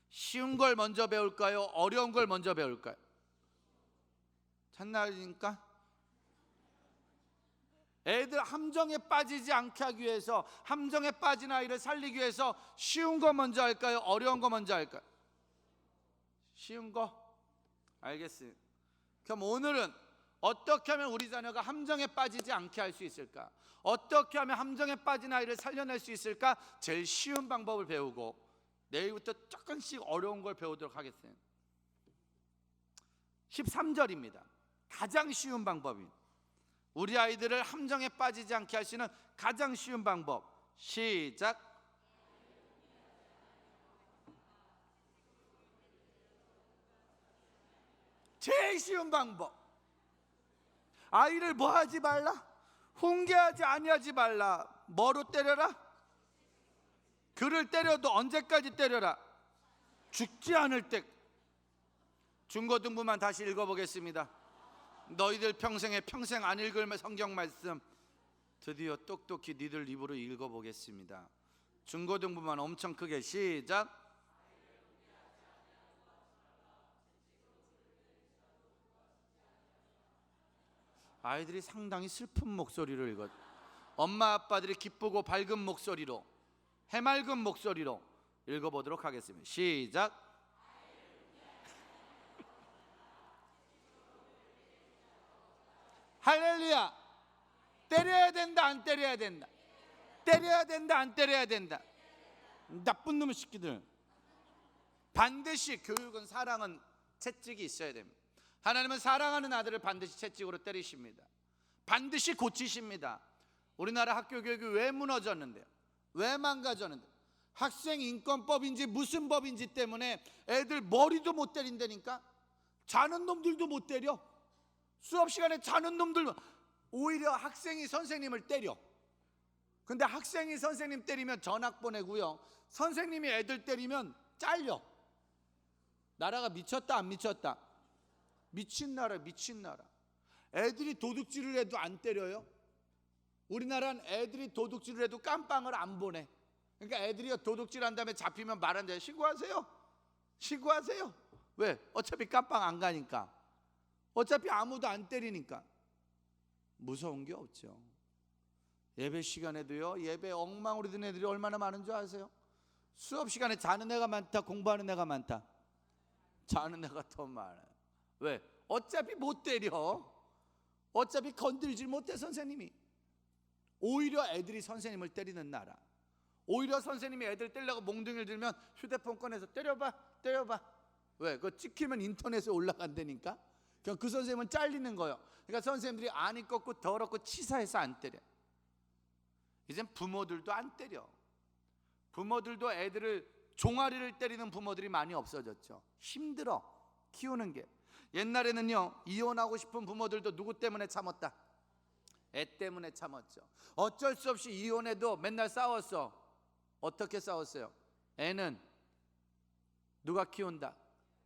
쉬운 걸 먼저 배울까요? 어려운 걸 먼저 배울까요? 첫날이니까 애들 함정에 빠지지 않게 하기 위해서, 함정에 빠진 아이를 살리기 위해서 쉬운 거 먼저 할까요? 어려운 거 먼저 할까요? 쉬운 거? 알겠습니다. 그럼 오늘은 어떻게 하면 우리 자녀가 함정에 빠지지 않게 할 수 있을까? 어떻게 하면 함정에 빠진 아이를 살려낼 수 있을까? 제일 쉬운 방법을 배우고 내일부터 조금씩 어려운 걸 배우도록 하겠습니다. 13절입니다. 가장 쉬운 방법이, 우리 아이들을 함정에 빠지지 않게 할 수 있는 가장 쉬운 방법. 시작. 제일 쉬운 방법. 아이를 뭐 하지 말라? 훈계하지 아니하지 말라. 뭐로 때려라? 그를 때려도 언제까지 때려라? 죽지 않을 때. 중고등부만 다시 읽어보겠습니다. 너희들 평생 안 읽을 성경 말씀 드디어 똑똑히 니들 입으로 읽어보겠습니다. 중고등부만 엄청 크게 시작. 아이들이 상당히 슬픈 목소리를 읽었. 엄마 아빠들이 기쁘고 밝은 목소리로, 해맑은 목소리로 읽어보도록 하겠습니다. 시작. 할렐루야. 때려야 된다, 안 때려야 된다? 때려야 된다, 안 때려야 된다? 나쁜 놈의 새끼들. 반드시 교육은, 사랑은 채찍이 있어야 됩니다. 하나님은 사랑하는 아들을 반드시 채찍으로 때리십니다. 반드시 고치십니다. 우리나라 학교 교육이 왜 무너졌는데요? 왜 망가졌는데요? 학생 인권법인지 무슨 법인지 때문에 애들 머리도 못 때린다니까? 자는 놈들도 못 때려. 수업 시간에 자는 놈들, 오히려 학생이 선생님을 때려. 근데 학생이 선생님 때리면 전학 보내고요, 선생님이 애들 때리면 잘려. 나라가 미쳤다, 안 미쳤다? 미친 나라, 미친 나라. 애들이 도둑질을 해도 안 때려요? 우리나라는 애들이 도둑질을 해도 깜빵을 안 보내. 그러니까 애들이 도둑질 한 다음에 잡히면 말한대요. 신고하세요. 신고하세요. 왜? 어차피 깜빵 안 가니까. 어차피 아무도 안 때리니까. 무서운 게 없죠. 예배 시간에도요, 예배 엉망으로 든 애들이 얼마나 많은 줄 아세요? 수업 시간에 자는 애가 많다, 공부하는 애가 많다? 자는 애가 더 많아요. 왜? 어차피 못 때려. 어차피 건들질 못해 선생님이. 오히려 애들이 선생님을 때리는 나라. 오히려 선생님이 애들 때리려고 몽둥이를 들면 휴대폰 꺼내서 때려봐. 왜? 그거 찍히면 인터넷에 올라간다니까. 그럼 그 선생님은 잘리는 거예요. 그러니까 선생님들이 안이 꺾고 더럽고 치사해서 안 때려. 이젠 부모들도 안 때려. 부모들도 애들을 종아리를 때리는 부모들이 많이 없어졌죠. 힘들어 키우는 게. 옛날에는요, 이혼하고 싶은 부모들도 누구 때문에 참았다? 애 때문에 참았죠. 어쩔 수 없이 이혼해도 맨날 싸웠어. 어떻게 싸웠어요? 애는 누가 키운다?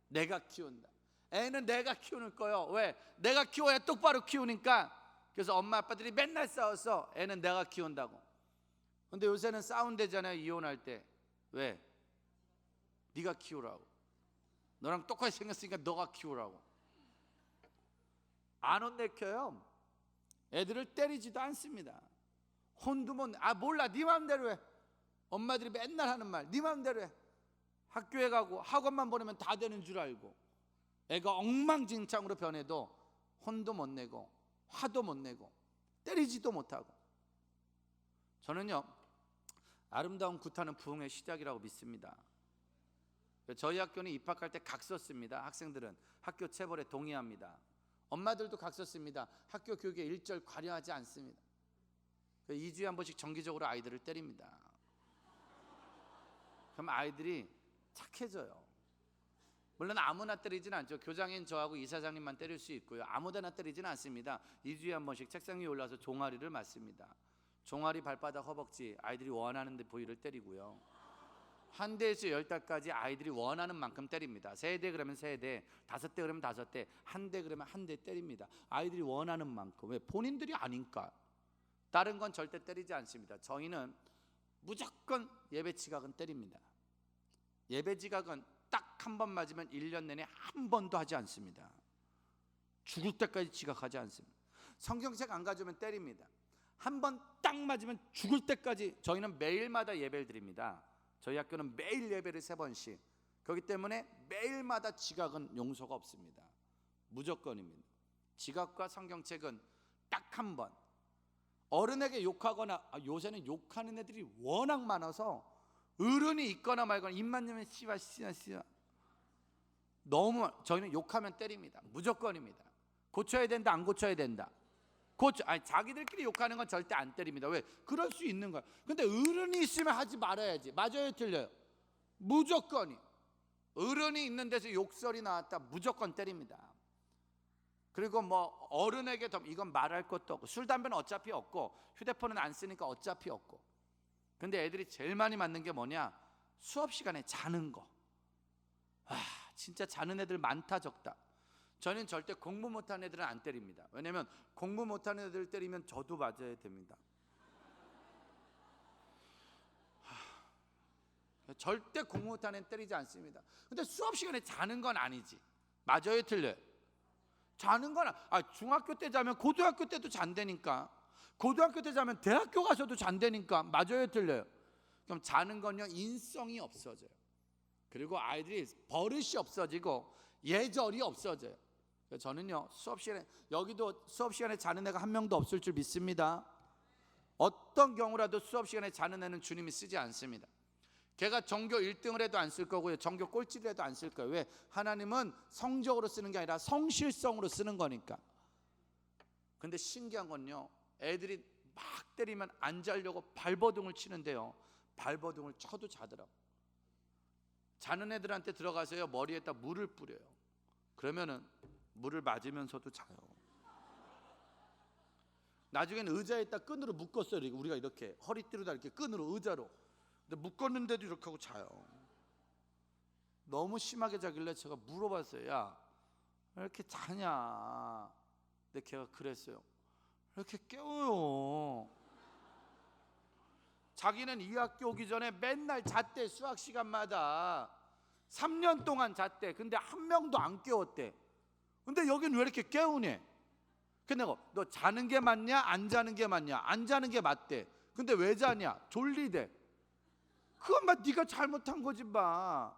내가 키운다. 애는 내가 키우는 거예요. 왜? 내가 키워야 똑바로 키우니까. 그래서 엄마 아빠들이 맨날 싸웠어. 애는 내가 키운다고. 근데 요새는 싸운대잖아요, 이혼할 때. 왜? 네가 키우라고. 너랑 똑같이 생겼으니까 너가 키우라고. 안 혼내켜요. 애들을 때리지도 않습니다. 혼도 못. 몰라, 네 마음대로 해. 엄마들이 맨날 하는 말, 네 마음대로 해. 학교에 가고 학원만 보내면 다 되는 줄 알고 애가 엉망진창으로 변해도 혼도 못 내고 화도 못 내고 때리지도 못하고. 저는요, 아름다운 구타는 부흥의 시작이라고 믿습니다. 저희 학교는 입학할 때 각 썼습니다. 학생들은 학교 체벌에 동의합니다. 엄마들도 각 썼습니다. 학교 교육에 일절 관여하지 않습니다. 2주에 한 번씩 정기적으로 아이들을 때립니다. 그럼 아이들이 착해져요. 물론 아무나 때리진 않죠. 교장인 저하고 이사장님만 때릴 수 있고요. 아무데나 때리진 않습니다. 2주에 한 번씩 책상 위에 올라서 종아리를 맞습니다. 종아리, 발바닥, 허벅지, 아이들이 원하는 데 부위를 때리고요. 한 대에서 10대까지 아이들이 원하는 만큼 때립니다. 3대 그러면 3대, 5대 그러면 5대, 1대 그러면 1대 때립니다. 아이들이 원하는 만큼. 왜? 본인들이 아니까. 다른 건 절대 때리지 않습니다. 저희는 무조건 예배 지각은 때립니다. 예배 지각은 딱 한 번 맞으면 1년 내내 한 번도 하지 않습니다. 죽을 때까지 지각하지 않습니다. 성경책 안 가져오면 때립니다. 한 번 딱 맞으면 죽을 때까지. 저희는 매일마다 예배를 드립니다. 저희 학교는 매일 예배를 3번씩. 그렇기 때문에 매일마다 지각은 용서가 없습니다. 무조건입니다. 지각과 성경책은 딱 한 번. 어른에게 욕하거나, 요새는 욕하는 애들이 워낙 많아서 어른이 있거나 말거나 입만 열면 씨발 너무. 저희는 욕하면 때립니다. 무조건입니다. 고쳐야 된다, 안 고쳐야 된다. 자기들끼리 욕하는 건 절대 안 때립니다. 왜? 그럴 수 있는 거야. 근데 어른이 있으면 하지 말아야지. 맞아요, 틀려요? 무조건이. 어른이 있는 데서 욕설이 나왔다, 무조건 때립니다. 그리고 뭐 어른에게 더, 이건 말할 것도 없고, 술 담배는 어차피 없고, 휴대폰은 안 쓰니까 어차피 없고. 근데 애들이 제일 많이 맞는 게 뭐냐? 수업 시간에 자는 거. 진짜 자는 애들 많다 적다. 저는 절대 공부 못하는 애들은 안 때립니다. 왜냐하면 공부 못하는 애들 때리면 저도 맞아야 됩니다. 절대 공부 못하는 애 때리지 않습니다. 근데 수업 시간에 자는 건 아니지. 맞아요, 틀려요? 자는 건 중학교 때 자면 고등학교 때도 잔다니까. 고등학교 때 자면 대학교 가서도 잔다니까. 맞아요, 틀려요? 그럼 자는 건요, 인성이 없어져요. 그리고 아이들이 버릇이 없어지고 예절이 없어져요. 저는요, 수업 시간에, 여기도 수업 시간에 자는 애가 한 명도 없을 줄 믿습니다. 어떤 경우라도 수업 시간에 자는 애는 주님이 쓰지 않습니다. 걔가 전교 1등을 해도 안 쓸 거고요, 전교 꼴찌를 해도 안 쓸 거예요. 왜? 하나님은 성적으로 쓰는 게 아니라 성실성으로 쓰는 거니까. 근데 신기한 건요, 애들이 막 때리면 안 자려고 발버둥을 치는데요, 발버둥을 쳐도 자더라고. 자는 애들한테 들어가서요, 머리에다 물을 뿌려요. 그러면은 물을 맞으면서도 자요. 나중에는 의자에다 끈으로 묶었어요. 우리가 이렇게 허리띠로다 이렇게 끈으로, 의자로. 근데 묶었는데도 이렇게 하고 자요. 너무 심하게 자길래 제가 물어봤어요. 야, 왜 이렇게 자냐? 근데 걔가 그랬어요. 왜 이렇게 깨워요? 자기는 이 학교 오기 전에 맨날 잤대. 수학 시간마다 3년 동안 잤대. 근데 한 명도 안 깨웠대. 근데 여긴 왜 이렇게 깨우니? 근데 너 자는 게 맞냐, 안 자는 게 맞냐? 안 자는 게 맞대. 근데 왜 자냐? 졸리대. 그건 막 네가 잘못한 거지 마.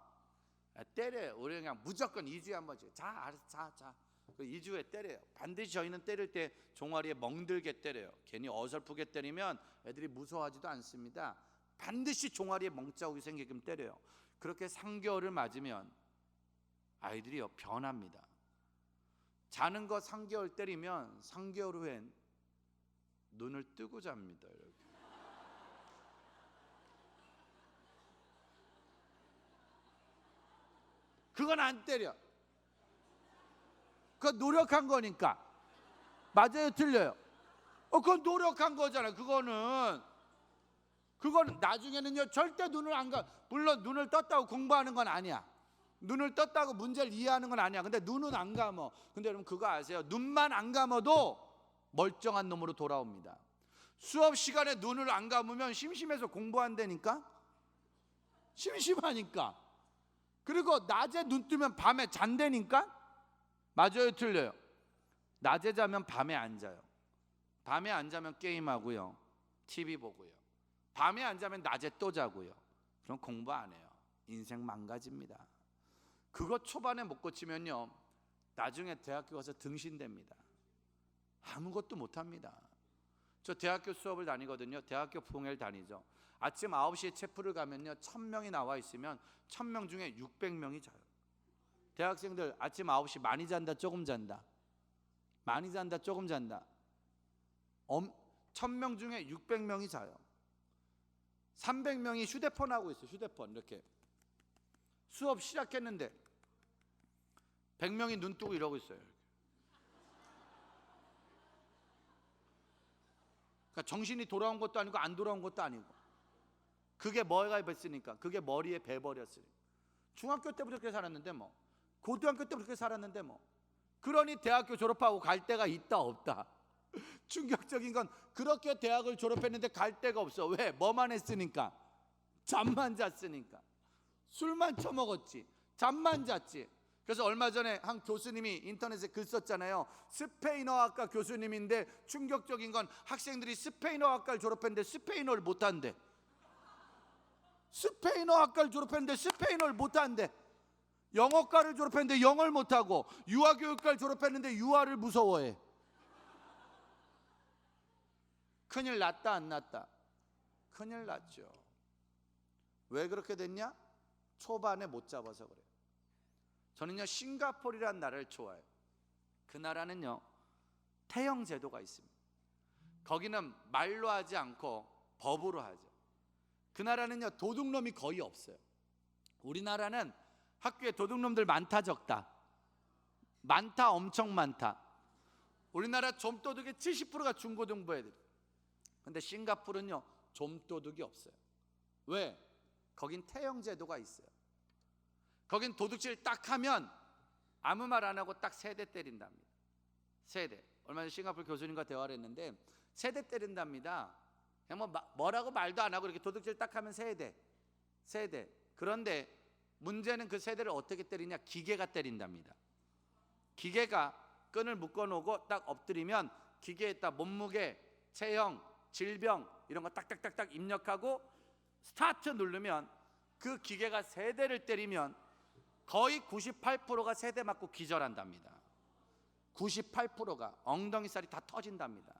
때려요. 우리 그냥 무조건 2주에 한 번씩. 자, 알았어, 자. 그 2주에 때려요. 반드시 저희는 때릴 때 종아리에 멍들게 때려요. 괜히 어설프게 때리면 애들이 무서워하지도 않습니다. 반드시 종아리에 멍자국이 생기게끔 때려요. 그렇게 3개월을 맞으면 아이들이요 변합니다. 자는 거 3개월 때리면 3개월 후엔 눈을 뜨고 잡니다. 이렇게. 그건 안 때려. 그건 노력한 거니까. 맞아요, 틀려요? 그건 노력한 거잖아요. 그거는 나중에는요 절대 눈을 안 감. 물론 눈을 떴다고 공부하는 건 아니야. 눈을 떴다고 문제를 이해하는 건 아니야. 근데 눈은 안 감어. 근데 여러분 그거 아세요? 눈만 안 감아도 멀쩡한 놈으로 돌아옵니다. 수업 시간에 눈을 안 감으면 심심해서 공부 안 되니까. 심심하니까. 그리고 낮에 눈 뜨면 밤에 잔다니까. 맞아요, 틀려요? 낮에 자면 밤에 안 자요. 밤에 안 자면 게임하고요, TV 보고요. 밤에 안 자면 낮에 또 자고요. 그럼 공부 안 해요. 인생 망가집니다. 그거 초반에 못 고치면요 나중에 대학교 가서 등신됩니다. 아무것도 못합니다. 저 대학교 수업을 다니거든요. 대학교 부흥회를 다니죠. 아침 9시에 체프를 가면요 1000명이 나와 있으면 1000명 중에 600명이 자요. 대학생들 아침 9시 많이 잔다 조금 잔다? 많이 잔다 조금 잔다? 1000명 중에 600명이 자요. 300명이 휴대폰 하고 있어요. 휴대폰 이렇게 수업 시작했는데 100명이 눈 뜨고 이러고 있어요. 그러니까 정신이 돌아온 것도 아니고 안 돌아온 것도 아니고. 그게 뭐가 됐으니까? 그게 머리에 배버렸으니까. 중학교 때부터 그렇게 살았는데 뭐, 고등학교 때부터 그렇게 살았는데 뭐. 그러니 대학교 졸업하고 갈 데가 있다 없다. 충격적인 건 그렇게 대학을 졸업했는데 갈 데가 없어. 왜? 뭐만 했으니까. 잠만 잤으니까. 술만 처먹었지. 잠만 잤지. 그래서 얼마 전에 한 교수님이 인터넷에 글 썼잖아요. 스페인어학과 교수님인데 충격적인 건 학생들이 스페인어학과를 졸업했는데 스페인어를 못한대. 스페인어학과를 졸업했는데 스페인어를 못한대. 영어과를 졸업했는데 영어를 못하고, 유아교육과를 졸업했는데 유아를 무서워해. 큰일 났다 안 났다? 큰일 났죠. 왜 그렇게 됐냐? 초반에 못 잡아서 그래요. 저는요 싱가포르라는 나라를 좋아해요. 그 나라는요 태형 제도가 있습니다. 거기는 말로 하지 않고 법으로 하죠. 그 나라는요 도둑놈이 거의 없어요. 우리나라는 학교에 도둑놈들 많다 적다? 많다 엄청 많다. 우리나라 좀도둑의 70%가 중고등부 애들. 근데 싱가포르는요 좀도둑이 없어요. 왜? 거긴 태형 제도가 있어요. 거긴 도둑질 딱 하면 아무 말 안 하고 딱 3대 때린답니다. 3대. 얼마 전에 싱가포르 교수님과 대화를 했는데 3대 때린답니다. 그냥 뭐라고 말도 안 하고 이렇게 도둑질 딱 하면 3대. 그런데 문제는 그 3대를 어떻게 때리냐? 기계가 때린답니다. 기계가 끈을 묶어놓고 딱 엎드리면 기계에다 몸무게, 체형, 질병 이런 거 딱딱딱딱 입력하고 스타트 누르면 그 기계가 3대를 때리면 거의 98%가 3대 맞고 기절한답니다. 98%가 엉덩이 살이 다 터진답니다.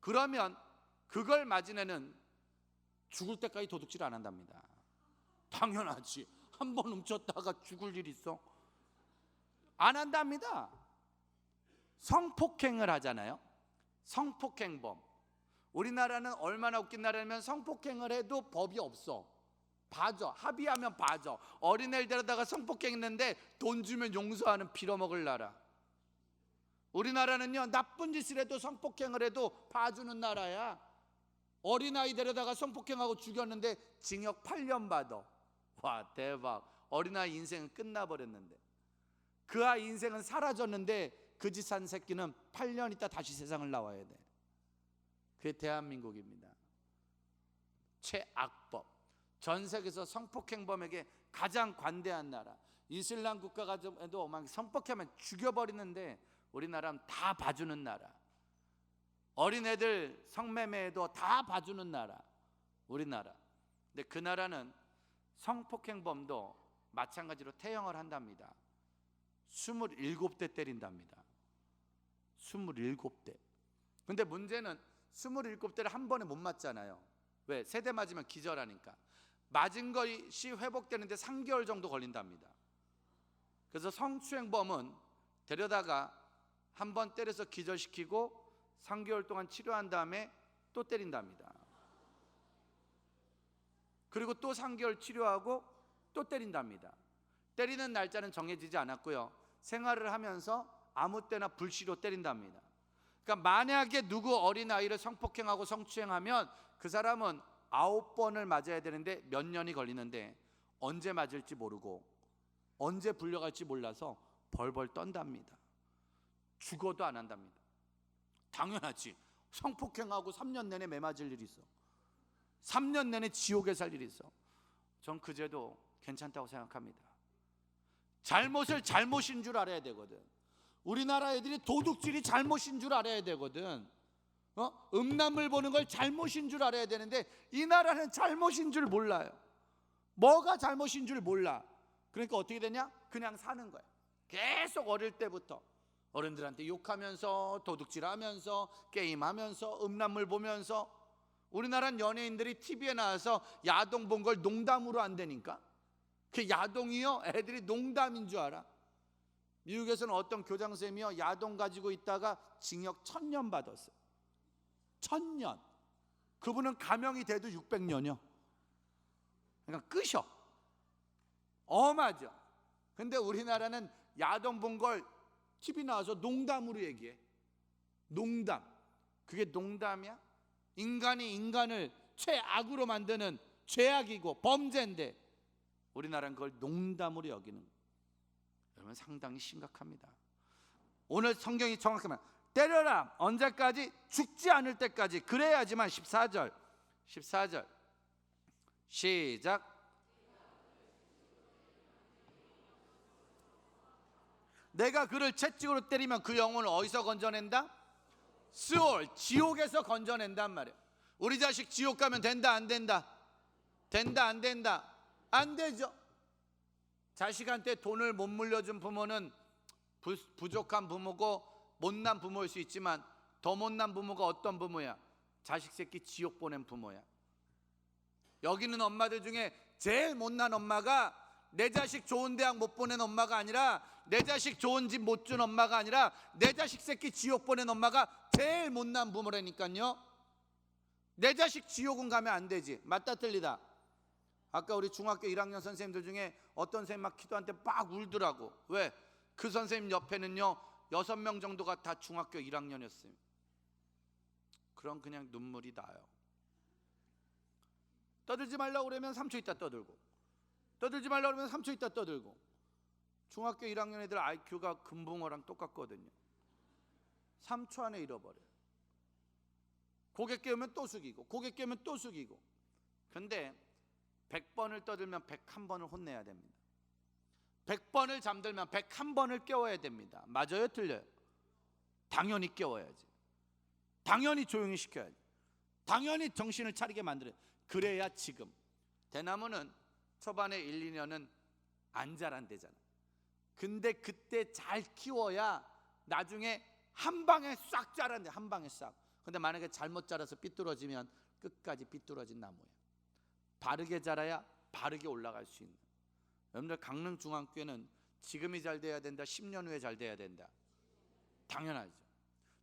그러면 그걸 맞은 애는 죽을 때까지 도둑질 안 한답니다. 당연하지. 한 번 훔쳤다가 죽을 일 있어? 안 한답니다. 성폭행을 하잖아요. 성폭행범. 우리나라는 얼마나 웃긴 나라냐면 성폭행을 해도 법이 없어. 봐줘. 합의하면 봐줘. 어린애를 데려다가 성폭행했는데 돈 주면 용서하는 빌어먹을 나라. 우리나라는요 나쁜 짓을 해도 성폭행을 해도 봐주는 나라야. 어린아이 데려다가 성폭행하고 죽였는데 징역 8년 받아. 와 대박. 어린아이 인생은 끝나버렸는데, 그 아이 인생은 사라졌는데 그 짓 한 새끼는 8년 있다 다시 세상을 나와야 돼. 그게 대한민국입니다. 최악법. 전 세계에서 성폭행범에게 가장 관대한 나라. 이슬람 국가가도 성폭행하면 죽여버리는데 우리나라는 다 봐주는 나라. 어린애들 성매매에도 다 봐주는 나라. 우리나라. 근데 그 나라는 성폭행범도 마찬가지로 태형을 한답니다. 27대 때린답니다. 27대. 근데 문제는 27대를 한 번에 못 맞잖아요. 왜? 세대 맞으면 기절하니까. 맞은 것이 회복되는데 3개월 정도 걸린답니다. 그래서 성추행범은 데려다가 한 번 때려서 기절시키고 3개월 동안 치료한 다음에 또 때린답니다. 그리고 또 3개월 치료하고 또 때린답니다. 때리는 날짜는 정해지지 않았고요. 생활을 하면서 아무 때나 불시로 때린답니다. 그러니까 만약에 누구 어린아이를 성폭행하고 성추행하면 그 사람은 9번을 맞아야 되는데 몇 년이 걸리는데 언제 맞을지 모르고 언제 불려갈지 몰라서 벌벌 떤답니다. 죽어도 안 한답니다. 당연하지. 성폭행하고 3년 내내 매 맞을 일이 있어. 3년 내내 지옥에 살 일이 있어. 전 그 제도 괜찮다고 생각합니다. 잘못을 잘못인 줄 알아야 되거든. 우리나라 애들이 도둑질이 잘못인 줄 알아야 되거든. 음란물 보는 걸 잘못인 줄 알아야 되는데 이 나라는 잘못인 줄 몰라요. 뭐가 잘못인 줄 몰라. 그러니까 어떻게 되냐? 그냥 사는 거야. 계속 어릴 때부터 어른들한테 욕하면서 도둑질하면서 게임하면서 음란물 보면서. 우리나라 연예인들이 TV에 나와서 야동 본 걸 농담으로 안 되니까. 그 야동이요 애들이 농담인 줄 알아. 미국에서는 어떤 교장선생님이요 야동 가지고 있다가 징역 1000년 받았어요. 1000년. 그분은 감형이 돼도 600년이요. 그러니까 끝이요. 엄하죠. 근데 우리나라는 야동 본 걸 TV 나와서 농담으로 얘기해. 농담. 그게 농담이야? 인간이 인간을 최악으로 만드는 죄악이고 범죄인데 우리나라는 그걸 농담으로 여기는 거예요. 여러분 상당히 심각합니다. 오늘 성경이 정확하면 때려라 언제까지? 죽지 않을 때까지. 그래야지만 14절 시작. 내가 그를 채찍으로 때리면 그 영혼을 어디서 건져낸다? 스올, 지옥에서 건져낸단 말이에요. 우리 자식 지옥 가면 된다 안 된다? 된다 안 된다? 안 되죠. 자식한테 돈을 못 물려준 부모는 부족한 부모고 못난 부모일 수 있지만 더 못난 부모가 어떤 부모야? 자식 새끼 지옥 보낸 부모야. 여기 있는 엄마들 중에 제일 못난 엄마가 내 자식 좋은 대학 못 보낸 엄마가 아니라 내 자식 좋은 집 못 준 엄마가 아니라 내 자식 새끼 지옥 보낸 엄마가 제일 못난 부모라니까요. 내 자식 지옥은 가면 안 되지. 맞다 틀리다? 아까 우리 중학교 1학년 선생님들 중에 어떤 선생님 막 기도할 때 막 울더라고. 왜? 그 선생님 옆에는요 6명 정도가 다 중학교 1학년이었어요. 그럼 그냥 눈물이 나요. 떠들지 말라고 그러면 3초 있다 떠들고, 떠들지 말라고 그러면 3초 있다 떠들고. 중학교 1학년 애들 IQ가 금붕어랑 똑같거든요. 3초 안에 잃어버려요. 고개 깨우면 또 숙이고, 고개 깨우면 또 숙이고. 근데 100번을 떠들면 101번을 혼내야 됩니다. 100번을 잠들면 101번을 깨워야 됩니다. 맞아요 틀려요? 당연히 깨워야지. 당연히 조용히 시켜야지. 당연히 정신을 차리게 만들어야. 그래야 지금 대나무는 초반에 1, 2년은 안 자란대잖아. 근데 그때 잘 키워야 나중에 한 방에 싹 자란대. 한 방에 싹. 근데 만약에 잘못 자라서 삐뚤어지면 끝까지 삐뚤어진 나무야. 바르게 자라야 바르게 올라갈 수 있는. 여러분들 강릉중앙교회는 지금이 잘 돼야 된다, 10년 후에 잘 돼야 된다? 당연하죠.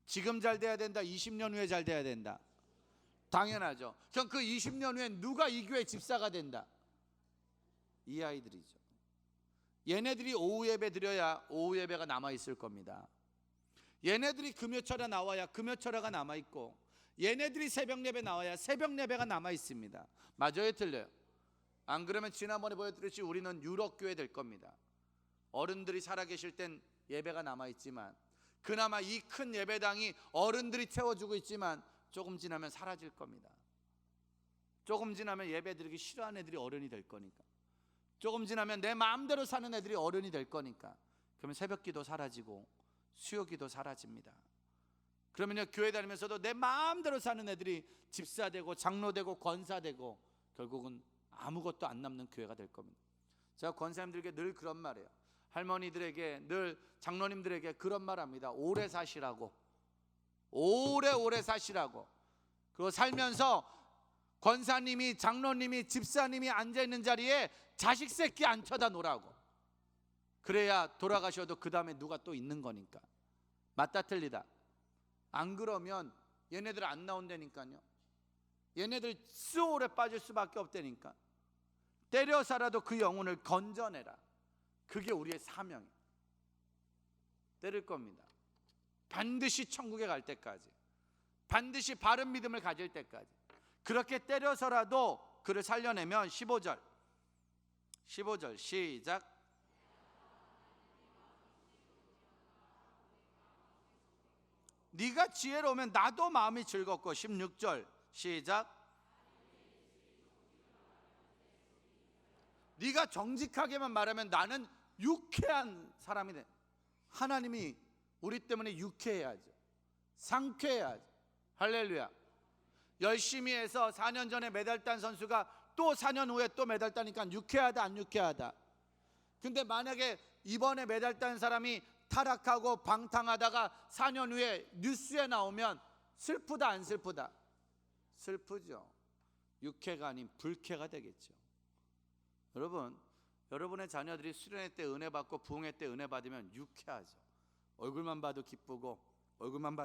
지금 잘 돼야 된다, 20년 후에 잘 돼야 된다? 당연하죠. 그럼 그 20년 후에 누가 이 교회 집사가 된다? 이 아이들이죠. 얘네들이 오후 예배 드려야 오후 예배가 남아있을 겁니다. 얘네들이 금요철에 나와야 금요철회가 남아있고, 얘네들이 새벽 예배 나와야 새벽 예배가 남아있습니다. 맞아요 틀려요? 안 그러면 지난번에 보여드렸듯이 우리는 유럽교회 될 겁니다. 어른들이 살아계실 땐 예배가 남아있지만, 그나마 이 큰 예배당이 어른들이 채워주고 있지만 조금 지나면 사라질 겁니다. 조금 지나면 예배 드리기 싫어하는 애들이 어른이 될 거니까. 조금 지나면 내 마음대로 사는 애들이 어른이 될 거니까. 그러면 새벽기도 사라지고 수요기도 사라집니다. 그러면요 교회 다니면서도 내 마음대로 사는 애들이 집사되고 장로되고 권사되고 결국은 아무것도 안 남는 교회가 될 겁니다. 제가 권사님들에게 늘 그런 말이에요. 할머니들에게, 늘 장로님들에게 그런 말합니다. 오래 사시라고. 오래 사시라고. 그리고 살면서 권사님이, 장로님이, 집사님이 앉아있는 자리에 자식 새끼 안 쳐다 놓으라고. 그래야 돌아가셔도 그 다음에 누가 또 있는 거니까. 맞다 틀리다? 안 그러면 얘네들 안 나온다니까요. 얘네들 수월에 빠질 수밖에 없다니까. 때려서라도 그 영혼을 건져내라. 그게 우리의 사명이에요. 때릴 겁니다. 반드시 천국에 갈 때까지, 반드시 바른 믿음을 가질 때까지 그렇게 때려서라도 그를 살려내면 15절 시작. 네가 지혜로우면 나도 마음이 즐겁고 16절 시작. 네가 정직하게만 말하면 나는 유쾌한 사람이 돼. 하나님이 우리 때문에 유쾌해야죠. 상쾌해야죠. 할렐루야. 열심히 해서 4년 전에 메달단 선수가 또 4년 후에 또 메달따니까 유쾌하다 안 유쾌하다? 근데 만약에 이번에 메달딴 사람이 타락하고 방탕하다가 4년 후에 뉴스에 나오면 슬프다 안 슬프다? 슬프죠. 유쾌가 아닌 불쾌가 되겠죠. 여러분, 여러분의 자녀들이 수련회 때 은혜 받고 부흥회 때 은혜 받으면 유쾌하죠. 얼굴만 봐도 기쁘고 얼굴만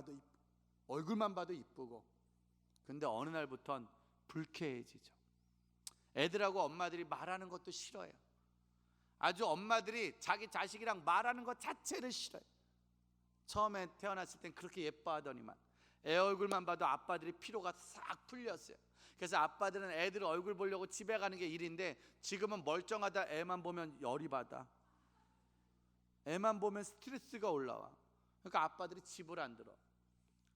봐도 이쁘고. 근데 어느 날부턴 불쾌해지죠. 애들하고 엄마들이 말하는 것도 싫어요. 아주 엄마들이 자기 자식이랑 말하는 것 자체를 싫어요. 처음에 태어났을 땐 그렇게 예뻐하더니만 애 얼굴만 봐도 아빠들이 피로가 싹 풀렸어요. 그래서 아빠들은 애들 얼굴 보려고 집에 가는 게 일인데 지금은 멀쩡하다 애만 보면 열이 받아. 애만 보면 스트레스가 올라와. 그러니까 아빠들이 집을 안 들어.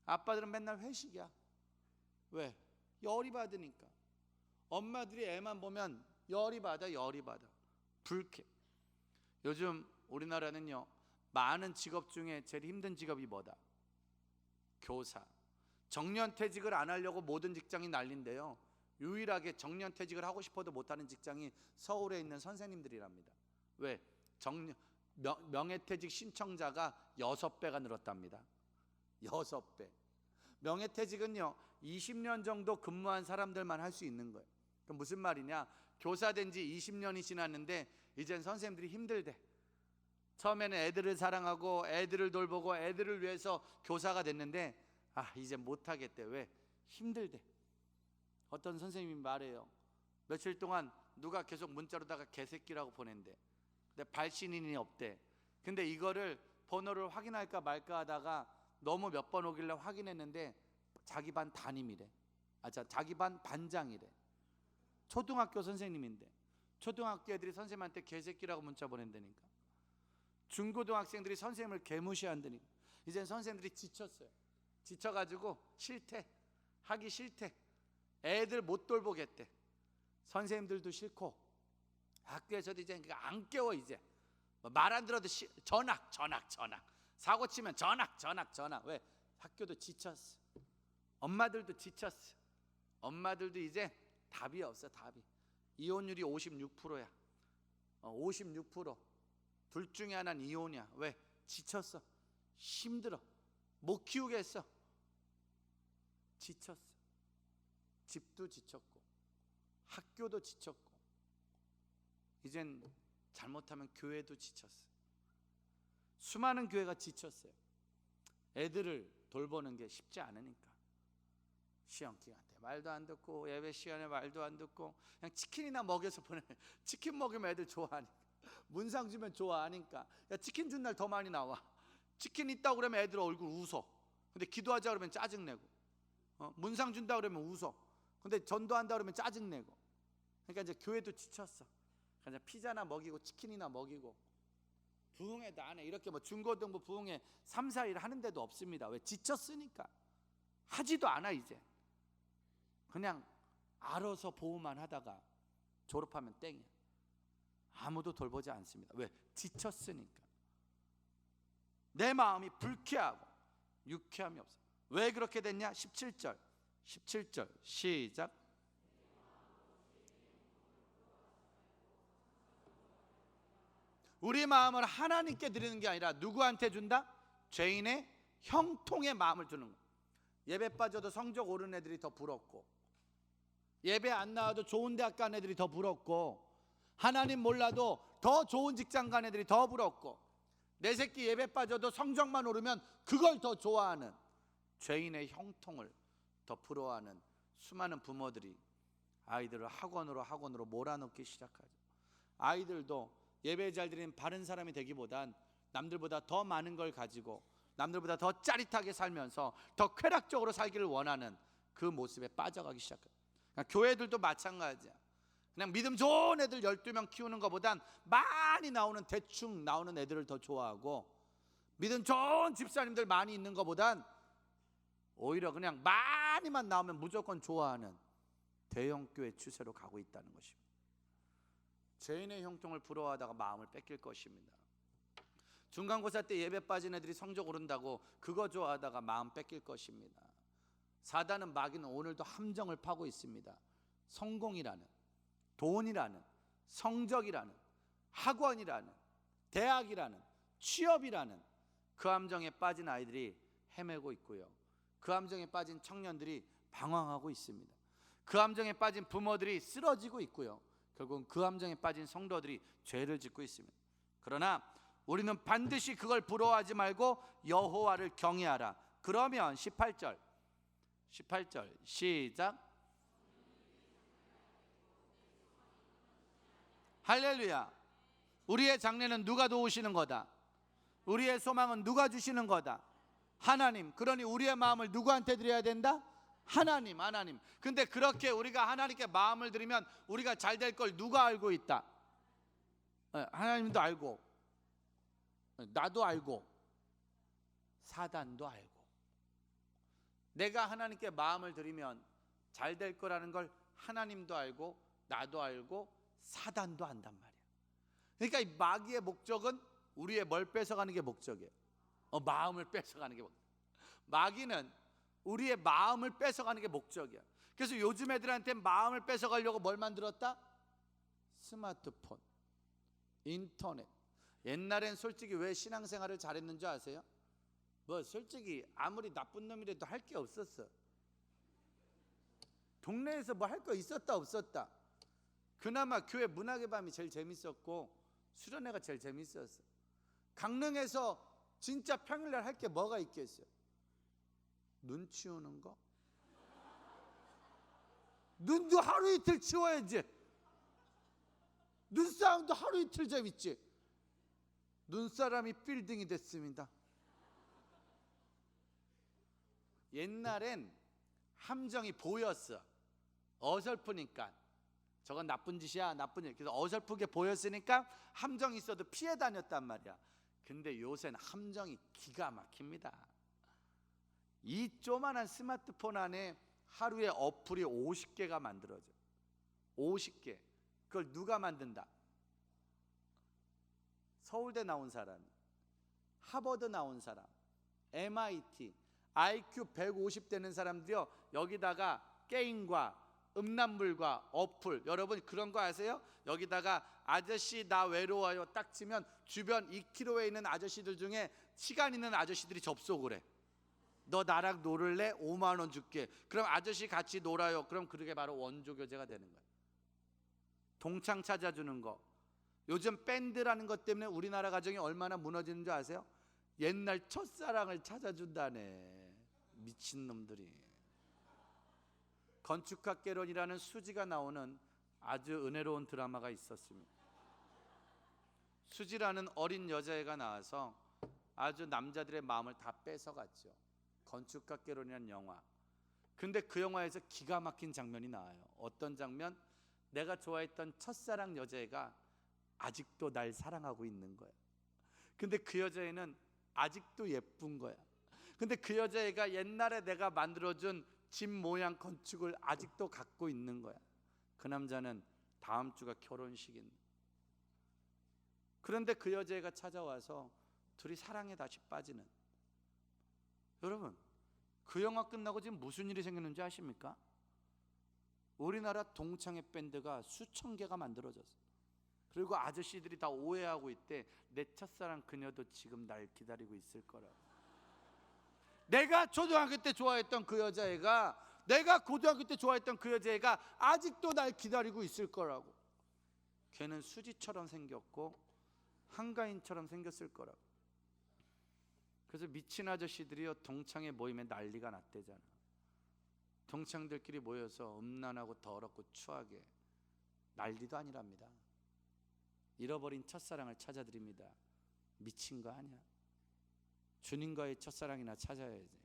아빠들은 맨날 회식이야. 왜? 열이 받으니까. 엄마들이 애만 보면 열이 받아. 불쾌. 요즘 우리나라는요, 많은 직업 중에 제일 힘든 직업이 뭐다? 교사. 정년퇴직을 안 하려고 모든 직장이 난린데요, 유일하게 정년퇴직을 하고 싶어도 못하는 직장이 서울에 있는 선생님들이랍니다. 왜? 명예퇴직 신청자가 6배가 늘었답니다. 6배. 명예퇴직은요 20년 정도 근무한 사람들만 할 수 있는 거예요. 그럼 무슨 말이냐? 교사 된 지 20년이 지났는데 이젠 선생님들이 힘들대. 처음에는 애들을 사랑하고 애들을 돌보고 애들을 위해서 교사가 됐는데 이제 못하겠대. 왜? 힘들대. 어떤 선생님이 말해요. 며칠 동안 누가 계속 문자로다가 개새끼라고 보낸대. 근데 발신인이 없대. 근데 이거를 번호를 확인할까 말까 하다가 너무 몇 번 오길래 확인했는데 자기 반 담임이래. 자기 반 반장이래. 초등학교 선생님인데 초등학교 애들이 선생님한테 개새끼라고 문자 보낸다니까. 중고등학생들이 선생님을 개무시한다니까. 이젠 선생님들이 지쳤어요. 지쳐가지고 싫대. 하기 싫대. 애들 못 돌보겠대. 선생님들도 싫고 학교에서도 이제 안 깨워. 이제 말 안 들어도 전학. 사고 치면 전학. 왜? 학교도 지쳤어. 엄마들도 지쳤어. 엄마들도 이제 답이 없어. 답이. 이혼율이 56%야. 56%. 둘 중에 하나는 이혼이야. 왜? 지쳤어. 힘들어. 못 키우겠어. 지쳤어. 집도 지쳤고 학교도 지쳤고 이젠 잘못하면 교회도 지쳤어. 수많은 교회가 지쳤어요. 애들을 돌보는 게 쉽지 않으니까. 시험 기간 때 말도 안 듣고 예배 시간에 말도 안 듣고 그냥 치킨이나 먹여서 보내. 치킨 먹으면 애들 좋아하니까. 문상 주면 좋아하니까. 야, 치킨 준 날 더 많이 나와. 치킨 있다고 그러면 애들 얼굴 웃어. 근데 기도하자 그러면 짜증내고. 문상 준다 그러면 웃어. 근데 전도한다 그러면 짜증내고. 그러니까 이제 교회도 지쳤어. 그러니까 피자나 먹이고 치킨이나 먹이고. 부흥회도 안 해. 이렇게 중고등부 부흥회 3, 4일 하는 데도 없습니다. 왜? 지쳤으니까. 하지도 않아. 이제 그냥 알아서 보호만 하다가 졸업하면 땡이야. 아무도 돌보지 않습니다. 왜? 지쳤으니까. 내 마음이 불쾌하고 유쾌함이 없어. 왜 그렇게 됐냐? 17절 시작. 우리 마음을 하나님께 드리는 게 아니라 누구한테 준다? 죄인의 형통의 마음을 주는 거야. 예배 빠져도 성적 오른 애들이 더 부럽고, 예배 안 나와도 좋은 대학 간 애들이 더 부럽고, 하나님 몰라도 더 좋은 직장 간 애들이 더 부럽고, 내 새끼 예배 빠져도 성적만 오르면 그걸 더 좋아하는, 죄인의 형통을 더 부러워하는 수많은 부모들이 아이들을 학원으로 몰아넣기 시작하죠. 아이들도 예배 잘 드리는 바른 사람이 되기보단 남들보다 더 많은 걸 가지고 남들보다 더 짜릿하게 살면서 더 쾌락적으로 살기를 원하는 그 모습에 빠져가기 시작해요. 그러니까 교회들도 마찬가지야. 그냥 믿음 좋은 애들 12명 키우는 것보단 많이 나오는, 대충 나오는 애들을 더 좋아하고, 믿음 좋은 집사님들 많이 있는 것보단 오히려 그냥 많이만 나오면 무조건 좋아하는 대형교회 추세로 가고 있다는 것입니다. 죄인의 형통을 부러워하다가 마음을 뺏길 것입니다. 중간고사 때 예배 빠진 애들이 성적 오른다고 그거 좋아하다가 마음 뺏길 것입니다. 사단은, 마귀는 오늘도 함정을 파고 있습니다. 성공이라는, 돈이라는, 성적이라는, 학원이라는, 대학이라는, 취업이라는 그 함정에 빠진 아이들이 헤매고 있고요. 그 함정에 빠진 청년들이 방황하고 있습니다. 그 함정에 빠진 부모들이 쓰러지고 있고요. 결국은 그 함정에 빠진 성도들이 죄를 짓고 있습니다. 그러나 우리는 반드시 그걸 부러워하지 말고 여호와를 경외하라. 그러면 18절 시작. 할렐루야. 우리의 장래는 누가 도우시는 거다? 우리의 소망은 누가 주시는 거다? 하나님. 그러니 우리의 마음을 누구한테 드려야 된다? 하나님. 근데 그렇게 우리가 하나님께 마음을 드리면 우리가 잘 될 걸 누가 알고 있다? 하나님도 알고, 나도 알고, 사단도 알고. 내가 하나님께 마음을 드리면 잘 될 거라는 걸 하나님도 알고, 나도 알고, 사단도 안단 말이야. 그러니까 이 마귀의 목적은 우리의 뭘 뺏어가는 게 목적이에요. 마음을 뺏어가는 게 목적이에요. 마귀는 우리의 마음을 뺏어가는 게 목적이야. 그래서 요즘 애들한테 마음을 뺏어가려고 뭘 만들었다? 스마트폰, 인터넷. 옛날엔 솔직히 왜 신앙생활을 잘했는 줄 아세요? 솔직히 아무리 나쁜 놈이라도 할 게 없었어. 동네에서 뭐 할 거 있었다 없었다. 그나마 교회 문학의 밤이 제일 재밌었고 수련회가 제일 재밌었어. 강릉에서 진짜 평일날 할 게 뭐가 있겠어요? 눈 치우는 거? 눈도 하루 이틀 치워야지. 눈싸움도 하루 이틀 재밌지. 눈사람이 빌딩이 됐습니다. 옛날엔 함정이 보였어. 어설프니까 저건 나쁜 짓이야, 나쁜 일. 그래서 어설프게 보였으니까 함정이 있어도 피해 다녔단 말이야. 근데 요새는 함정이 기가 막힙니다. 이 조만한 스마트폰 안에 하루에 어플이 50개가 만들어져. 50개. 그걸 누가 만든다? 서울대 나온 사람, 하버드 나온 사람, MIT, IQ 150 되는 사람들이요, 여기다가 게임과 음란물과 어플, 여러분 그런 거 아세요? 여기다가 아저씨 나 외로워요 딱 치면 주변 2km에 있는 아저씨들 중에 시간 있는 아저씨들이 접속을 해. 너 나랑 놀을래? 5만 원 줄게. 그럼 아저씨 같이 놀아요. 그럼 그게 바로 원조교제가 되는 거예요. 동창 찾아주는 거. 요즘 밴드라는 것 때문에 우리나라 가정이 얼마나 무너지는 줄 아세요? 옛날 첫사랑을 찾아준다네. 미친놈들이. 건축학개론이라는 수지가 나오는 아주 은혜로운 드라마가 있었습니다. 수지라는 어린 여자애가 나와서 아주 남자들의 마음을 다 뺏어갔죠. 건축학개론이라는 영화. 근데 그 영화에서 기가 막힌 장면이 나와요. 어떤 장면? 내가 좋아했던 첫사랑 여자애가 아직도 날 사랑하고 있는 거야. 근데 그 여자애는 아직도 예쁜 거야. 근데 그 여자애가 옛날에 내가 만들어준 집 모양 건축을 아직도 갖고 있는 거야. 그 남자는 다음 주가 결혼식인데. 그런데 그 여자애가 찾아와서 둘이 사랑에 다시 빠지는. 여러분, 그 영화 끝나고 지금 무슨 일이 생겼는지 아십니까? 우리나라 동창회 밴드가 수천 개가 만들어졌어. 그리고 아저씨들이 다 오해하고 있대. 내 첫사랑 그녀도 지금 날 기다리고 있을 거라고. 내가 초등학교 때 좋아했던 그 여자애가, 내가 고등학교 때 좋아했던 그 여자애가 아직도 날 기다리고 있을 거라고. 걔는 수지처럼 생겼고 한가인처럼 생겼을 거라고. 그래서 미친 아저씨들이요, 동창회 모임에 난리가 났대잖아. 동창들끼리 모여서 음란하고 더럽고 추하게 난리도 아니랍니다. 잃어버린 첫사랑을 찾아드립니다. 미친 거 아니야? 주님과의 첫사랑이나 찾아야지.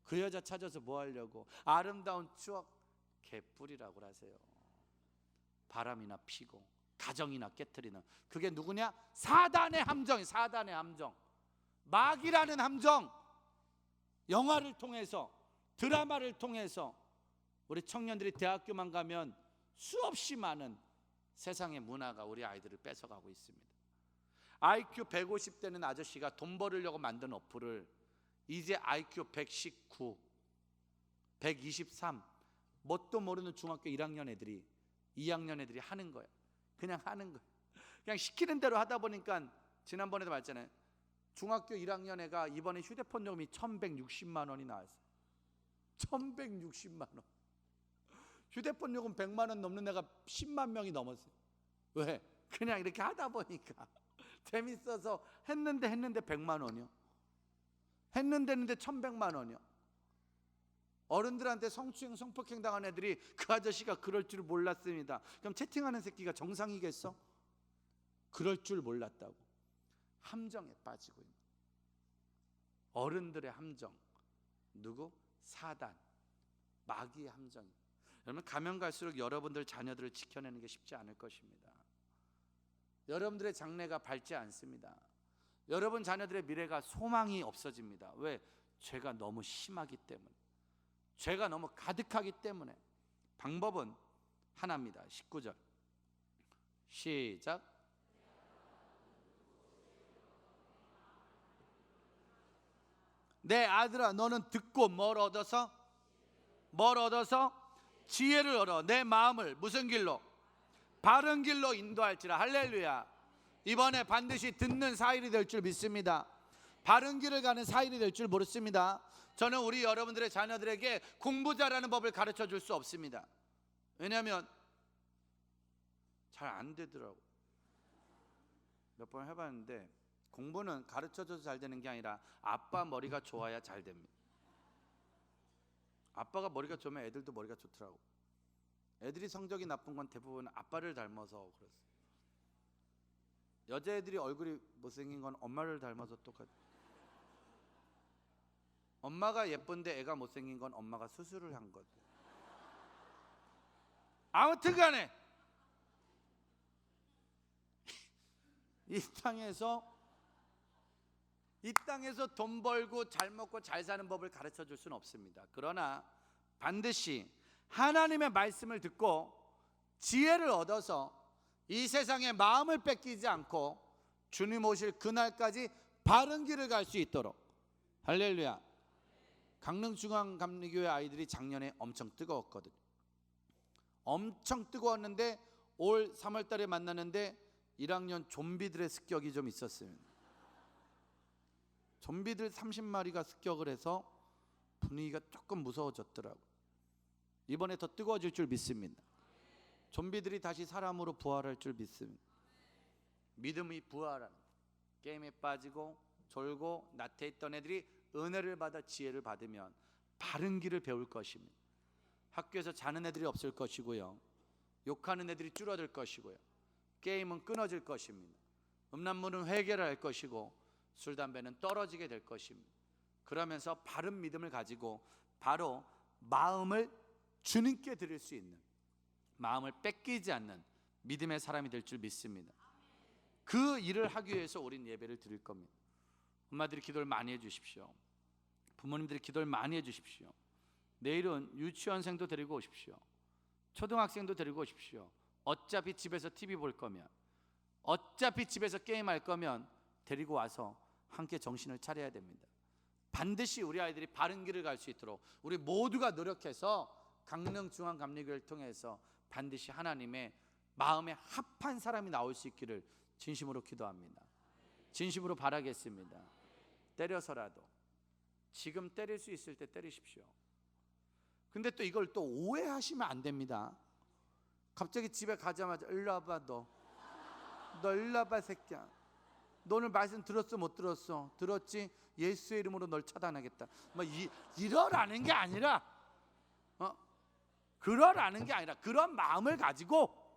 그 여자 찾아서 뭐 하려고? 아름다운 추억 개뿔이라고 하세요. 바람이나 피고 가정이나 깨트리는, 그게 누구냐? 사단의 함정이, 사단의 함정, 마귀라는 함정. 영화를 통해서, 드라마를 통해서 우리 청년들이 대학교만 가면 수없이 많은 세상의 문화가 우리 아이들을 뺏어가고 있습니다. IQ 150되는 아저씨가 돈 벌으려고 만든 어플을 이제 IQ 119, 123, 뭣도 모르는 중학교 1학년 애들이, 2학년 애들이 하는 거예요. 그냥 하는 거예요. 그냥 시키는 대로 하다 보니까, 지난번에도 말했잖아요. 중학교 1학년 애가 이번에 휴대폰 요금이 1160만 원이 나왔어요. 1160만 원. 휴대폰 요금 100만 원 넘는 애가 10만 명이 넘었어요. 왜? 그냥 이렇게 하다 보니까 재밌어서 했는데 100만 원이요. 했는데 1100만 원이요. 어른들한테 성추행 성폭행 당한 애들이 그 아저씨가 그럴 줄 몰랐습니다. 그럼 채팅하는 새끼가 정상이겠어? 그럴 줄 몰랐다고. 함정에 빠지고 있는 어른들의 함정. 누구? 사단, 마귀의 함정. 여러분, 가면 갈수록 여러분들 자녀들을 지켜내는 게 쉽지 않을 것입니다. 여러분들의 장래가 밝지 않습니다. 여러분 자녀들의 미래가 소망이 없어집니다. 왜? 죄가 너무 심하기 때문에, 죄가 너무 가득하기 때문에. 방법은 하나입니다. 19절 시작. 내 아들아, 너는 듣고 뭘 얻어서? 뭘 얻어서? 지혜를 얻어 내 마음을 무슨 길로? 바른 길로 인도할지라. 할렐루야. 이번에 반드시 듣는 사일이 될 줄 믿습니다. 바른 길을 가는 사일이 될 줄 모르습니다. 저는 우리 여러분들의 자녀들에게 공부 잘하는 법을 가르쳐 줄 수 없습니다. 왜냐하면 잘 안 되더라고. 몇 번 해봤는데 공부는 가르쳐줘서 잘 되는 게 아니라 아빠 머리가 좋아야 잘 됩니다. 아빠가 머리가 좋으면 애들도 머리가 좋더라고. 애들이 성적이 나쁜 건 대부분 아빠를 닮아서 그랬어요. 여자애들이 얼굴이 못생긴 건 엄마를 닮아서 똑같아. 엄마가 예쁜데 애가 못생긴 건 엄마가 수술을 한 것. 아무튼 간에 이 땅에서 돈 벌고 잘 먹고 잘 사는 법을 가르쳐 줄 수는 없습니다. 그러나 반드시 하나님의 말씀을 듣고 지혜를 얻어서 이 세상에 마음을 뺏기지 않고 주님 오실 그날까지 바른 길을 갈 수 있도록. 할렐루야. 강릉중앙감리교회 아이들이 작년에 엄청 뜨거웠거든요. 엄청 뜨거웠는데 올 3월 달에 만나는데 1학년 좀비들의 습격이 좀 있었습니다. 좀비들 30마리가 습격을 해서 분위기가 조금 무서워졌더라고요. 이번에 더 뜨거워질 줄 믿습니다. 좀비들이 다시 사람으로 부활할 줄 믿습니다. 믿음이 부활하는, 게임에 빠지고 졸고 나태했던 애들이 은혜를 받아 지혜를 받으면 바른 길을 배울 것입니다. 학교에서 자는 애들이 없을 것이고요, 욕하는 애들이 줄어들 것이고요, 게임은 끊어질 것입니다. 음란물은 해결할 것이고 술, 담배는 떨어지게 될 것입니다. 그러면서 바른 믿음을 가지고 바로 마음을 주님께 드릴 수 있는, 마음을 뺏기지 않는 믿음의 사람이 될 줄 믿습니다. 그 일을 하기 위해서 우린 예배를 드릴 겁니다. 엄마들이 기도를 많이 해주십시오. 부모님들이 기도를 많이 해주십시오. 내일은 유치원생도 데리고 오십시오. 초등학생도 데리고 오십시오. 어차피 집에서 TV 볼 거면, 어차피 집에서 게임할 거면 데리고 와서 함께 정신을 차려야 됩니다. 반드시 우리 아이들이 바른 길을 갈 수 있도록 우리 모두가 노력해서 강릉중앙감리교회를 통해서 반드시 하나님의 마음에 합한 사람이 나올 수 있기를 진심으로 기도합니다. 진심으로 바라겠습니다. 때려서라도 지금 때릴 수 있을 때 때리십시오. 근데 또 이걸 또 오해하시면 안 됩니다. 갑자기 집에 가자마자 일로 와봐, 너 일로 와봐 새끼야. 너 오늘 말씀 들었어 못 들었어? 들었지? 예수의 이름으로 널 차단하겠다. 뭐 이러라는 게 아니라 그러라는 게 아니라 그런 마음을 가지고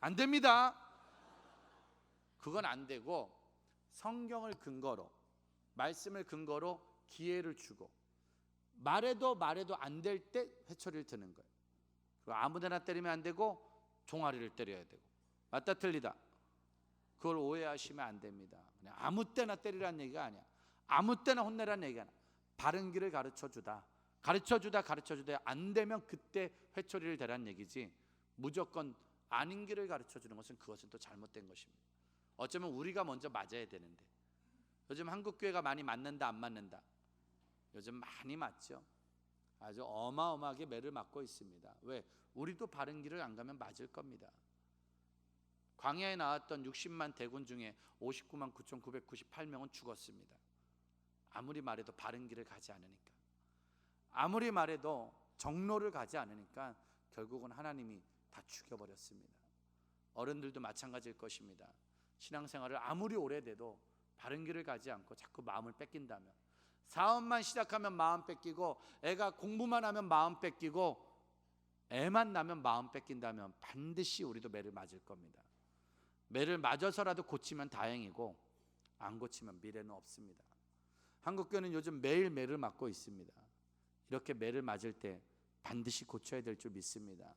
안 됩니다. 그건 안 되고 성경을 근거로 말씀을 근거로 기회를 주고 말해도 안 될 때 회초리를 드는 거예요. 그리고 아무데나 때리면 안 되고 종아리를 때려야 되고. 맞다 틀리다 그걸 오해하시면 안 됩니다. 그냥 아무 때나 때리라는 얘기가 아니야. 아무 때나 혼내라는 얘기가 아니야. 바른 길을 가르쳐주다 안 되면 그때 회초리를 대라는 얘기지, 무조건 아닌 길을 가르쳐주는 것은 그것은 또 잘못된 것입니다. 어쩌면 우리가 먼저 맞아야 되는데 요즘 한국교회가 많이 맞는다 안 맞는다? 요즘 많이 맞죠. 아주 어마어마하게 매를 맞고 있습니다. 왜? 우리도 바른 길을 안 가면 맞을 겁니다. 광야에 나왔던 60만 대군 중에 59만 9,998명은 죽었습니다. 아무리 말해도 바른 길을 가지 않으니까, 아무리 말해도 정로를 가지 않으니까 결국은 하나님이 다 죽여버렸습니다. 어른들도 마찬가지일 것입니다. 신앙생활을 아무리 오래돼도 바른 길을 가지 않고 자꾸 마음을 뺏긴다면, 사업만 시작하면 마음 뺏기고, 애가 공부만 하면 마음 뺏기고, 애만 나면 마음 뺏긴다면 반드시 우리도 매를 맞을 겁니다. 매를 맞아서라도 고치면 다행이고 안 고치면 미래는 없습니다. 한국교회는 요즘 매일 매를 맞고 있습니다. 이렇게 매를 맞을 때 반드시 고쳐야 될 줄 믿습니다.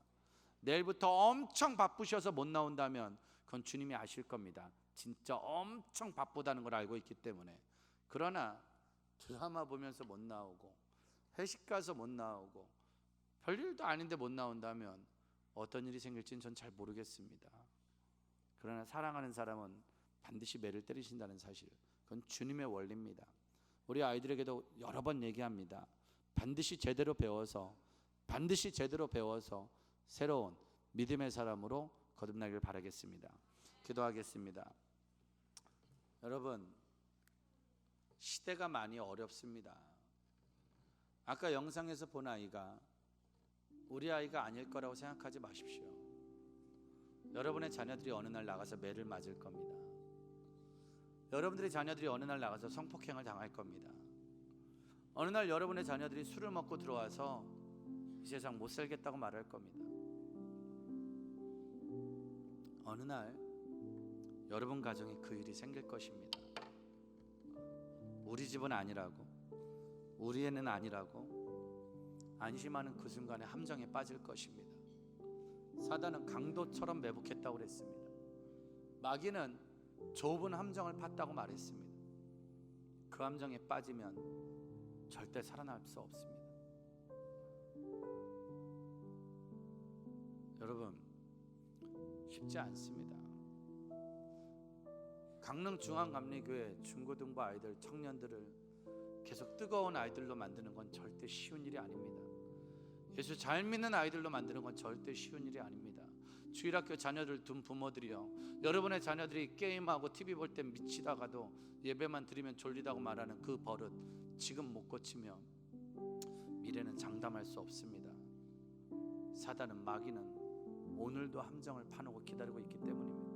내일부터 엄청 바쁘셔서 못 나온다면 그건 주님이 아실 겁니다. 진짜 엄청 바쁘다는 걸 알고 있기 때문에. 그러나 드라마 보면서 못 나오고 회식 가서 못 나오고 별일도 아닌데 못 나온다면 어떤 일이 생길지는 전 잘 모르겠습니다. 그러나 사랑하는 사람은 반드시 매를 때리신다는 사실, 그건 주님의 원리입니다. 우리 아이들에게도 여러 번 얘기합니다. 반드시 제대로 배워서 새로운 믿음의 사람으로 거듭나길 바라겠습니다. 기도하겠습니다. 여러분, 시대가 많이 어렵습니다. 아까 영상에서 본 아이가 우리 아이가 아닐 거라고 생각하지 마십시오. 여러분의 자녀들이 어느 날 나가서 매를 맞을 겁니다. 여러분들의 자녀들이 어느 날 나가서 성폭행을 당할 겁니다. 어느 날 여러분의 자녀들이 술을 먹고 들어와서 이 세상 못 살겠다고 말할 겁니다. 어느 날 여러분 가정에 그 일이 생길 것입니다. 우리 집은 아니라고, 우리 애는 아니라고 안심하는 그 순간에 함정에 빠질 것입니다. 사단은 강도처럼 매복했다고 그랬습니다. 마귀는 좁은 함정을 팠다고 말했습니다. 그 함정에 빠지면 절대 살아날 수 없습니다. 여러분, 쉽지 않습니다. 강릉중앙감리교회 중고등부 아이들, 청년들을 계속 뜨거운 아이들로 만드는 건 절대 쉬운 일이 아닙니다. 예수 잘 믿는 아이들로 만드는 건 절대 쉬운 일이 아닙니다. 주일학교 자녀들 둔 부모들이요, 여러분의 자녀들이 게임하고 TV 볼 때 미치다가도 예배만 드리면 졸리다고 말하는 그 버릇 지금 못 고치면 미래는 장담할 수 없습니다. 사단은, 마귀는 오늘도 함정을 파놓고 기다리고 있기 때문입니다.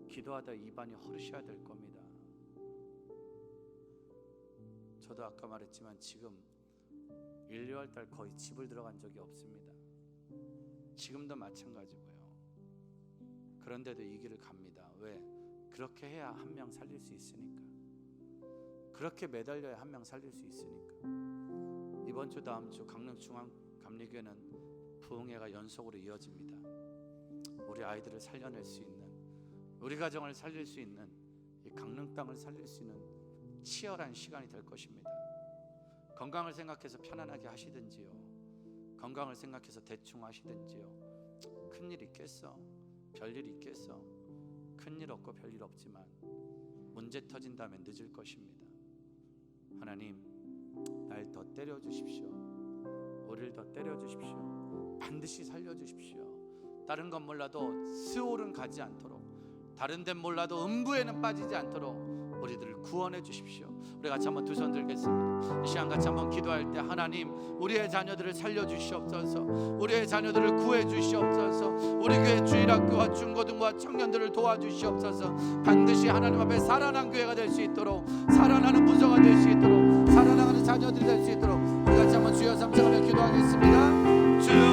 기도하다 입안이 허르셔야 될 겁니다. 저도 아까 말했지만 지금 1, 2월 달 거의 집을 들어간 적이 없습니다. 지금도 마찬가지고요. 그런데도 이 길을 갑니다. 왜? 그렇게 해야 한 명 살릴 수 있으니까. 그렇게 매달려야 한 명 살릴 수 있으니까. 이번 주 다음 주 강릉중앙감리교회는 부흥회가 연속으로 이어집니다. 우리 아이들을 살려낼 수 있는, 우리 가정을 살릴 수 있는, 이 강릉 땅을 살릴 수 있는 치열한 시간이 될 것입니다. 건강을 생각해서 편안하게 하시든지요, 건강을 생각해서 대충 하시든지요, 큰일 있겠어? 별일 있겠어? 큰일 없고 별일 없지만 문제 터진다면 늦을 것입니다. 하나님, 날 더 때려주십시오. 우리를 더 때려 주십시오. 반드시 살려 주십시오. 다른 건 몰라도 스올은 가지 않도록, 다른 데는 몰라도 음부에는 빠지지 않도록 우리들을 구원해 주십시오. 우리 같이 한번 두 손 들겠습니다. 이 시간 같이 한번 기도할 때 하나님, 우리의 자녀들을 살려 주시옵소서. 우리의 자녀들을 구해 주시옵소서. 우리 교회 주일학교와 중고등부와 청년들을 도와주시옵소서. 반드시 하나님 앞에 살아난 교회가 될 수 있도록, 살아나는 부서가 될 수 있도록, 살아나가는 자녀들이 될 수 있도록 우리 같이 한번 주여 삼창하며 기도하겠습니다. 주여,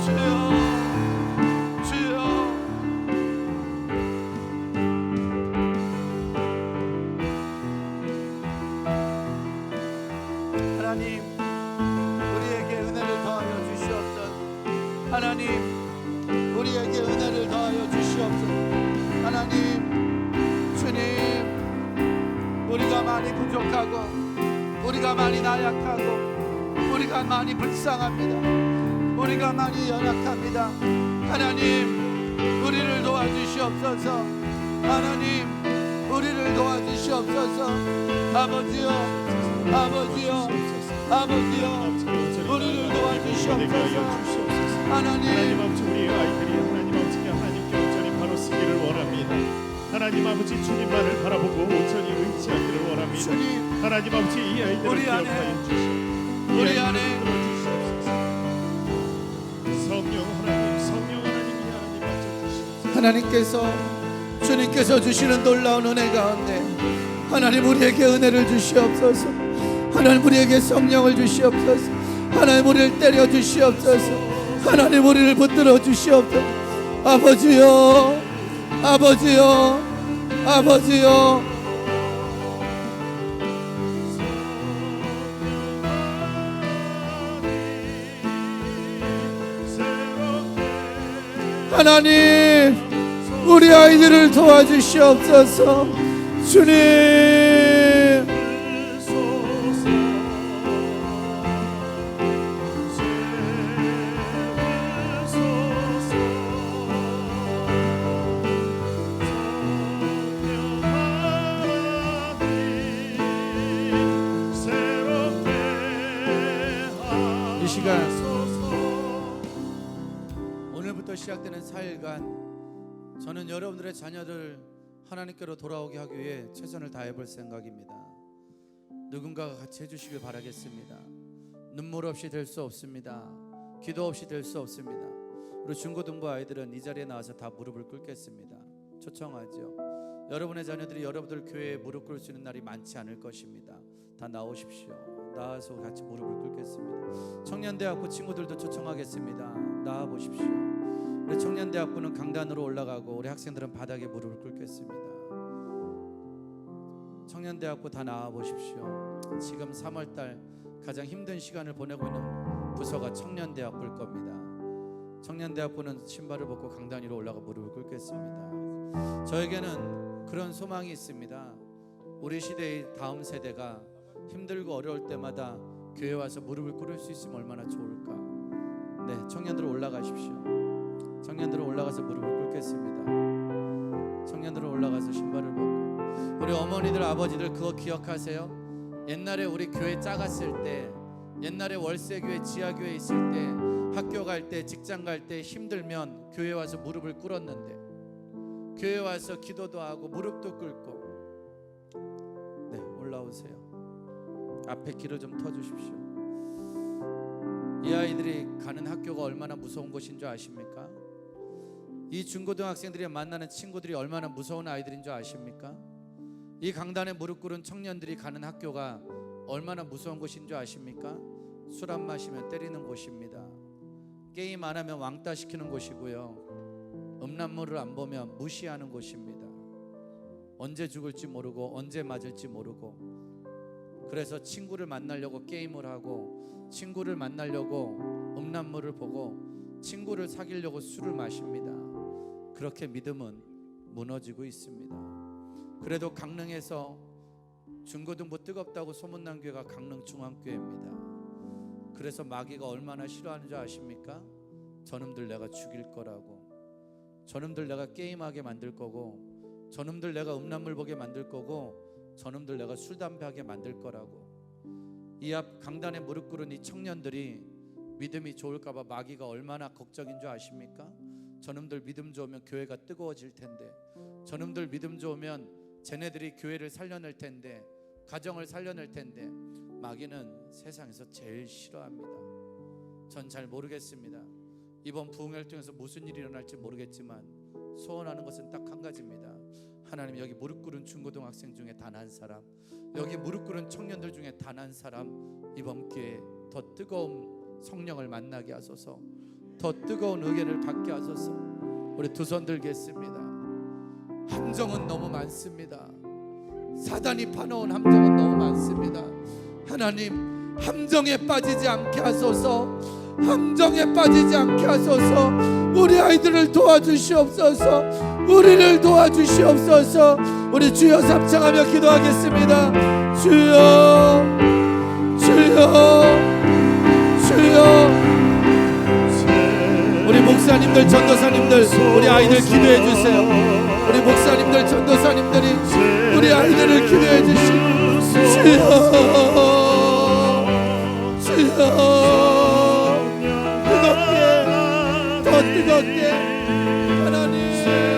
주여, 주여. 하나님, 우리에게 은혜를 더하여 주시옵소서. 하나님, 우리에게 은혜를 더하여 주시옵소서. 하나님, 주님, 우리가 많이 부족하고, 우리가 많이 나약하고, 우리가 많이 불쌍합니다. 우리가 많이 연약합니다. 하나님, 우리를 도와주시옵소서. 하나님, 우리를 도와주시옵소서. 아버지여, 아버지여, 아버지여, 우리를 도와주시옵소서. 하나님 아버지, 우리 아이들이 하나님 아버지께 하나님께 온전히 바로 서기를 원합니다. 하나님 아버지, 주님만을 바라보고 온전히 의지하기를 원합니다. 주님, 하나님 아버지, 이 아이들을 우리 안에, 기억하여 주시옵소서. 우리 안에 성령 하나님, 이 하나님 맞춰주시옵소서. 하나님께서, 주님께서 주시는 놀라운 은혜 가운데 하나님 우리에게 은혜를 주시옵소서. 하나님 우리에게 성령을 주시옵소서. 하나님 우리를 때려 주시옵소서. 하나님 우리를 붙들어 주시옵소서. 아버지여, 아버지여, 아버지여. 하나님, 우리 아이들을 도와주시옵소서. 주님, 이 시간 오늘부터 시작되는 4일간 저는 여러분들의 자녀들 하나님께로 돌아오게 하기 위해 최선을 다해 볼 생각입니다. 누군가가 같이 해주시길 바라겠습니다. 눈물 없이 될 수 없습니다. 기도 없이 될 수 없습니다. 우리 중고등부 아이들은 이 자리에 나와서 다 무릎을 꿇겠습니다. 초청하죠. 여러분의 자녀들이 여러분들 교회에 무릎 꿇을 수 있는 날이 많지 않을 것입니다. 다 나오십시오. 나와서 같이 무릎을 꿇겠습니다. 청년대학부 친구들도 초청하겠습니다. 나와 보십시오. 우리 청년대학부는 강단으로 올라가고 우리 학생들은 바닥에 무릎을 꿇겠습니다. 청년대학부 다 나와 보십시오. 지금 3월달 가장 힘든 시간을 보내고 있는 부서가 청년대학부일 겁니다. 청년대학부는 신발을 벗고 강단 위로 올라가 무릎을 꿇겠습니다. 저에게는 그런 소망이 있습니다. 우리 시대의 다음 세대가 힘들고 어려울 때마다 교회 와서 무릎을 꿇을 수 있으면 얼마나 좋을까. 네, 청년들 올라가십시오. 청년들은 올라가서 무릎을 꿇겠습니다. 청년들은 올라가서 신발을 벗고. 우리 어머니들 아버지들 그거 기억하세요? 옛날에 우리 교회 작았을 때, 옛날에 월세교회 지하교회 있을 때, 학교 갈 때, 직장 갈 때 힘들면 교회 와서 무릎을 꿇었는데, 교회 와서 기도도 하고 무릎도 꿇고. 네, 올라오세요. 앞에 길을 좀 터주십시오. 이 아이들이 가는 학교가 얼마나 무서운 곳인 줄 아십니까? 이 중고등학생들이 만나는 친구들이 얼마나 무서운 아이들인 줄 아십니까? 이 강단에 무릎 꿇은 청년들이 가는 학교가 얼마나 무서운 곳인 줄 아십니까? 술 안 마시면 때리는 곳입니다. 게임 안 하면 왕따 시키는 곳이고요. 음란물을 안 보면 무시하는 곳입니다. 언제 죽을지 모르고 언제 맞을지 모르고, 그래서 친구를 만나려고 게임을 하고, 친구를 만나려고 음란물을 보고, 친구를 사귀려고 술을 마십니다. 그렇게 믿음은 무너지고 있습니다. 그래도 강릉에서 중고등부 뜨겁다고 소문난 교회가 강릉중앙교회입니다. 그래서 마귀가 얼마나 싫어하는 줄 아십니까? 저놈들 내가 죽일 거라고, 저놈들 내가 게임하게 만들 거고, 저놈들 내가 음란물 보게 만들 거고, 저놈들 내가 술 담배하게 만들 거라고. 이 앞 강단에 무릎 꿇은 이 청년들이 믿음이 좋을까봐 마귀가 얼마나 걱정인 줄 아십니까? 저놈들 믿음 좋으면 교회가 뜨거워질 텐데, 저놈들 믿음 좋으면 쟤네들이 교회를 살려낼 텐데, 가정을 살려낼 텐데, 마귀는 세상에서 제일 싫어합니다. 전 잘 모르겠습니다. 이번 부흥회를 통해서 무슨 일이 일어날지 모르겠지만 소원하는 것은 딱 한 가지입니다. 하나님, 여기 무릎 꿇은 중고등학생 중에 단 한 사람, 여기 무릎 꿇은 청년들 중에 단 한 사람 이번 기회에 더 뜨거운 성령을 만나게 하소서, 더 뜨거운 의견을 받게 하소서. 우리 두 손 들겠습니다. 함정은 너무 많습니다. 사단이 파놓은 함정은 너무 많습니다. 하나님, 함정에 빠지지 않게 하소서. 함정에 빠지지 않게 하소서. 우리 아이들을 도와주시옵소서. 우리를 도와주시옵소서. 우리 주여 삼창하며 기도하겠습니다. 주여, 주여, 주여. 우리 목사님들, 전도사님들, 우리 아이들 기도해 주세요. 우리 목사님들, 전도사님들이 우리 아이들을 기도해 주시고, 주여, 주여. 뜨겁게, 더 뜨겁게 하나님 성령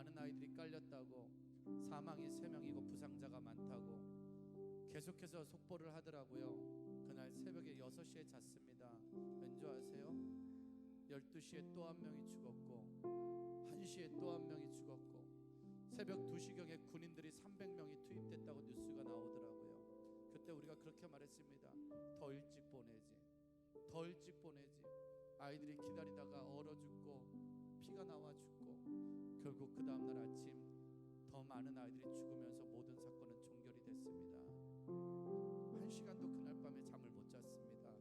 많은 아이들이 깔렸다고, 사망이 3명이고 부상자가 많다고 계속해서 속보를 하더라고요. 그날 새벽에 6시에 잤습니다. 왠지 아세요? 12시에 또 한 명이 죽었고 1시에 또 한 명이 죽었고 새벽 2시경에 군인들이 300명이 투입됐다고 뉴스가 나오더라고요. 그때 우리가 그렇게 말했습니다. 더 일찍 보내지, 더 일찍 보내지. 아이들이 기다리다가 얼어 죽고 피가 나와 죽고 결국 그 다음날 아침 더 많은 아이들이 죽으면서 모든 사건은 종결이 됐습니다. 1시간도 그날 밤에 잠을 못 잤습니다.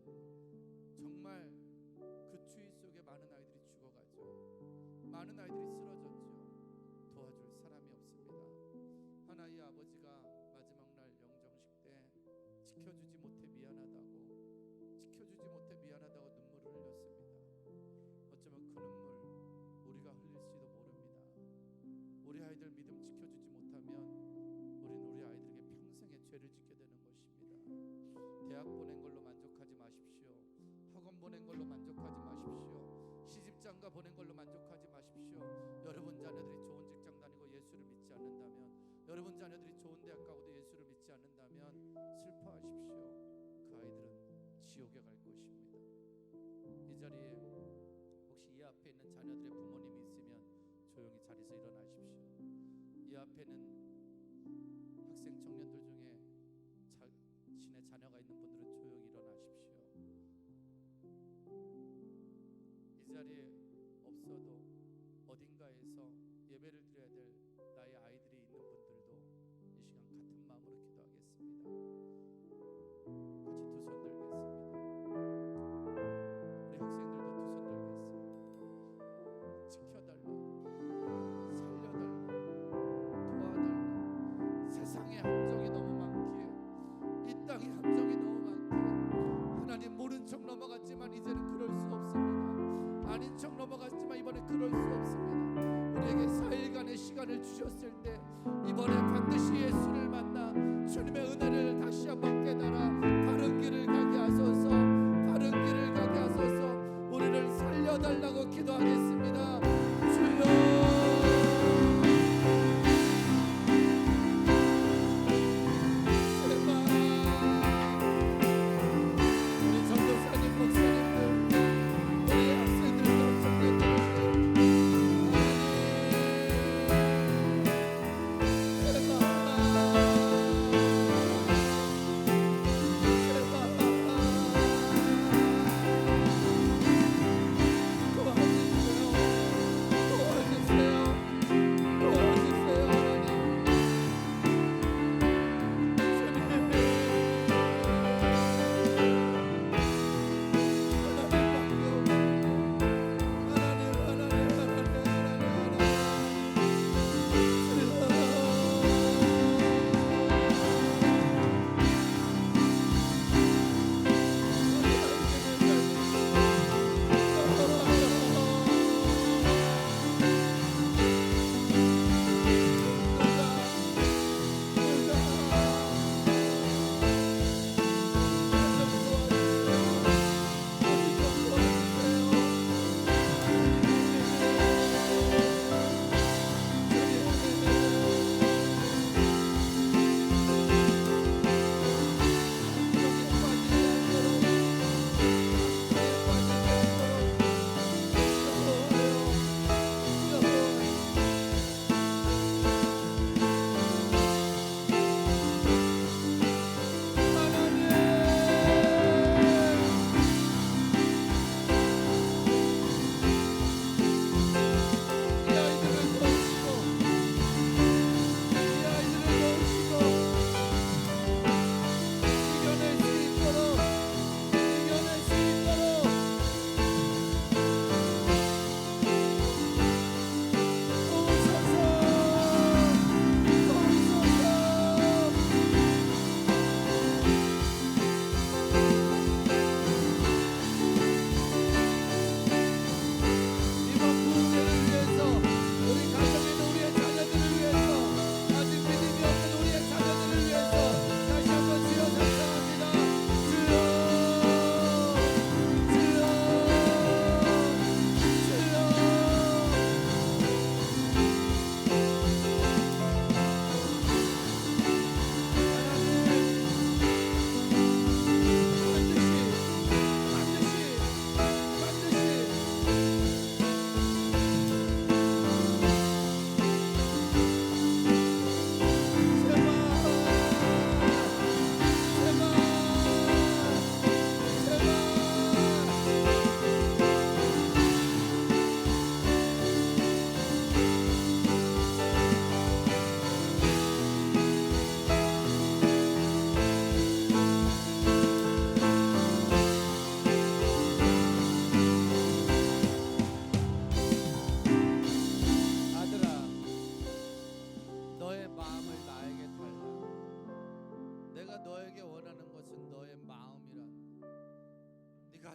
정말 그 추위 속에 많은 아이들이 죽어가죠. 많은 아이들이 쓰러졌죠. 도와줄 사람이 없습니다. 하나의 아버지가 마지막 날 영정식 때 지켜주지 못해 미안하다고 눈물을 흘렸습니다. 어쩌면 그 눈물 우리가 흘릴지도 모릅니다. 우리 아이들 믿음 지켜주지 못하면 우리는 우리 아이들에게 평생의 죄를 짓게 되는 것입니다. 대학 보낸 걸로 만족하지 마십시오. 학원 보낸 걸로 만족하지 마십시오. 시집장가 보낸 걸로 만족하지 마십시오. 여러분 자녀들이 좋은 직장 다니고 예수를 믿지 않는다면, 여러분 자녀들이 좋은 대학 가고도 예수를 믿지 않는다면 슬퍼하십시오. 그 아이들은 지옥에 갈 것입니다. 이 자리에 혹시 이 앞에 있는 자녀들의 부모님이 있으면 조용히 자리에서 일어나십시오. 이 앞에는 학생 청년들 중에 자신의 자녀가 있는 분들은 조용히 일어나십시오. 이 자리에 없어도 어딘가에서 예배를 드려야 될 나의 아이들이 있는 분들도 이 시간 같은 마음으로 기도하겠습니다. 같이 두 손 들겠습니다. 우리 학생들도 두 손 들겠습니다. 지켜달라, 살려달라, 도와달라. 세상에 함정이 너무 많기에, 이 땅에 함정이 너무 많기에 하나님 모른 척 넘어갔지만 이제는 그럴 수 없습니다. 아닌 척 넘어갔지만 이번에 그럴 수 없습니다. 우리에게 4일간의 시간을 주셨을 때 이번에 반드시 예수를 만나 주님의 은혜를 다시 한번 깨달아 바른 길을 가게 하소서, 바른 길을 가게 하소서. 우리를 살려달라고 기도하겠습니다. 주여, 우리 전도사님, 목사님들, 우리 학생들, 청년들,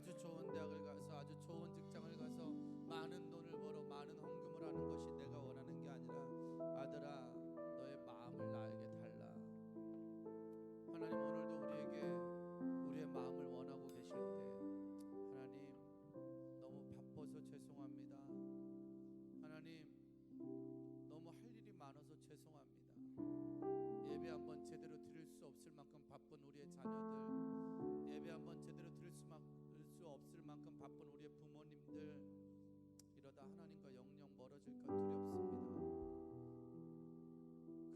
아주 좋은 대학을 가서 아주 좋은 직장을 가서 많은 돈을 벌어 많은 헌금을 하는 것이 내가 원하는 게 아니라 아들아 너의 마음을 나에게 달라. 하나님 오늘도 우리에게 우리의 마음을 원하고 계실 때 하나님 너무 바빠서 죄송합니다. 하나님 너무 할 일이 많아서 죄송합니다. 예배 한번 제대로 드릴 수 없을 만큼 바쁜 우리의 자녀들, 예배 한번 제대로 드릴 수 없을 만큼 바쁜 우리의 부모님들, 이러다 하나님과 영영 멀어질까 두렵습니다.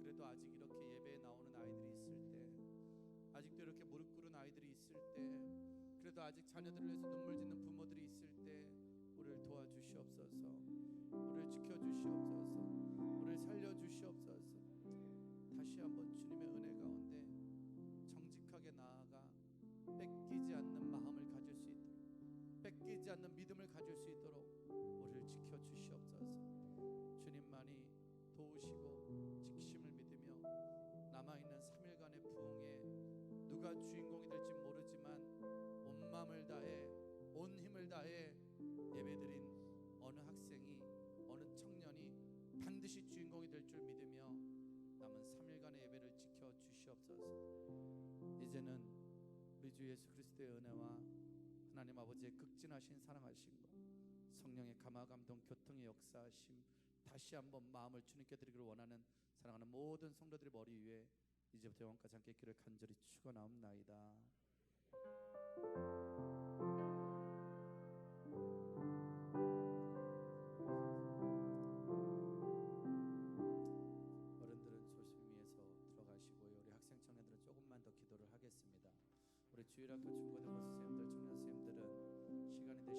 그래도 아직 이렇게 예배에 나오는 아이들이 있을 때, 아직도 이렇게 무릎 꿇은 아이들이 있을 때, 그래도 아직 자녀들을 위해서 눈물 짓는 부모들이 있을 때 우리를 도와주시옵소서, 우리를 지켜주시옵소서, 우리를 살려주시옵소서. 다시 한번 주님의 은혜 가운데 정직하게 나아가 뺏기지 않는 마음을 가질 수 있도록, 뺏기지 않는 믿음을 가질 수 있도록 우리를 지켜주시옵소서. 주님만이 도우시고 지키심을 믿으며 남아있는 3일간의 부흥에 누가 주인공이 될지 모르지만 온 마음을 다해 온 힘을 다해 예배드린 어느 학생이 어느 청년이 반드시 주인공이 될 줄 믿으며 남은 3일간의 예배를 지켜주시옵소서. 이제는 우리 주 예수 그리스도의 은혜와 하나님 아버지의 극진하신 사랑하심과 성령의 감화감동 교통의 역사하심 다시 한번 마음을 주님께 드리기를 원하는 사랑하는 모든 성도들의 머리 위에 이제부터 영원까지 함께 있기를 간절히 축원하옵나이다. 어른들은 조심히 해서 들어가시고요. 우리 학생 청년들은 조금만 더 기도를 하겠습니다. 우리 주일학교 중고등 선생님들 청년 선생님들은 시간이 되시면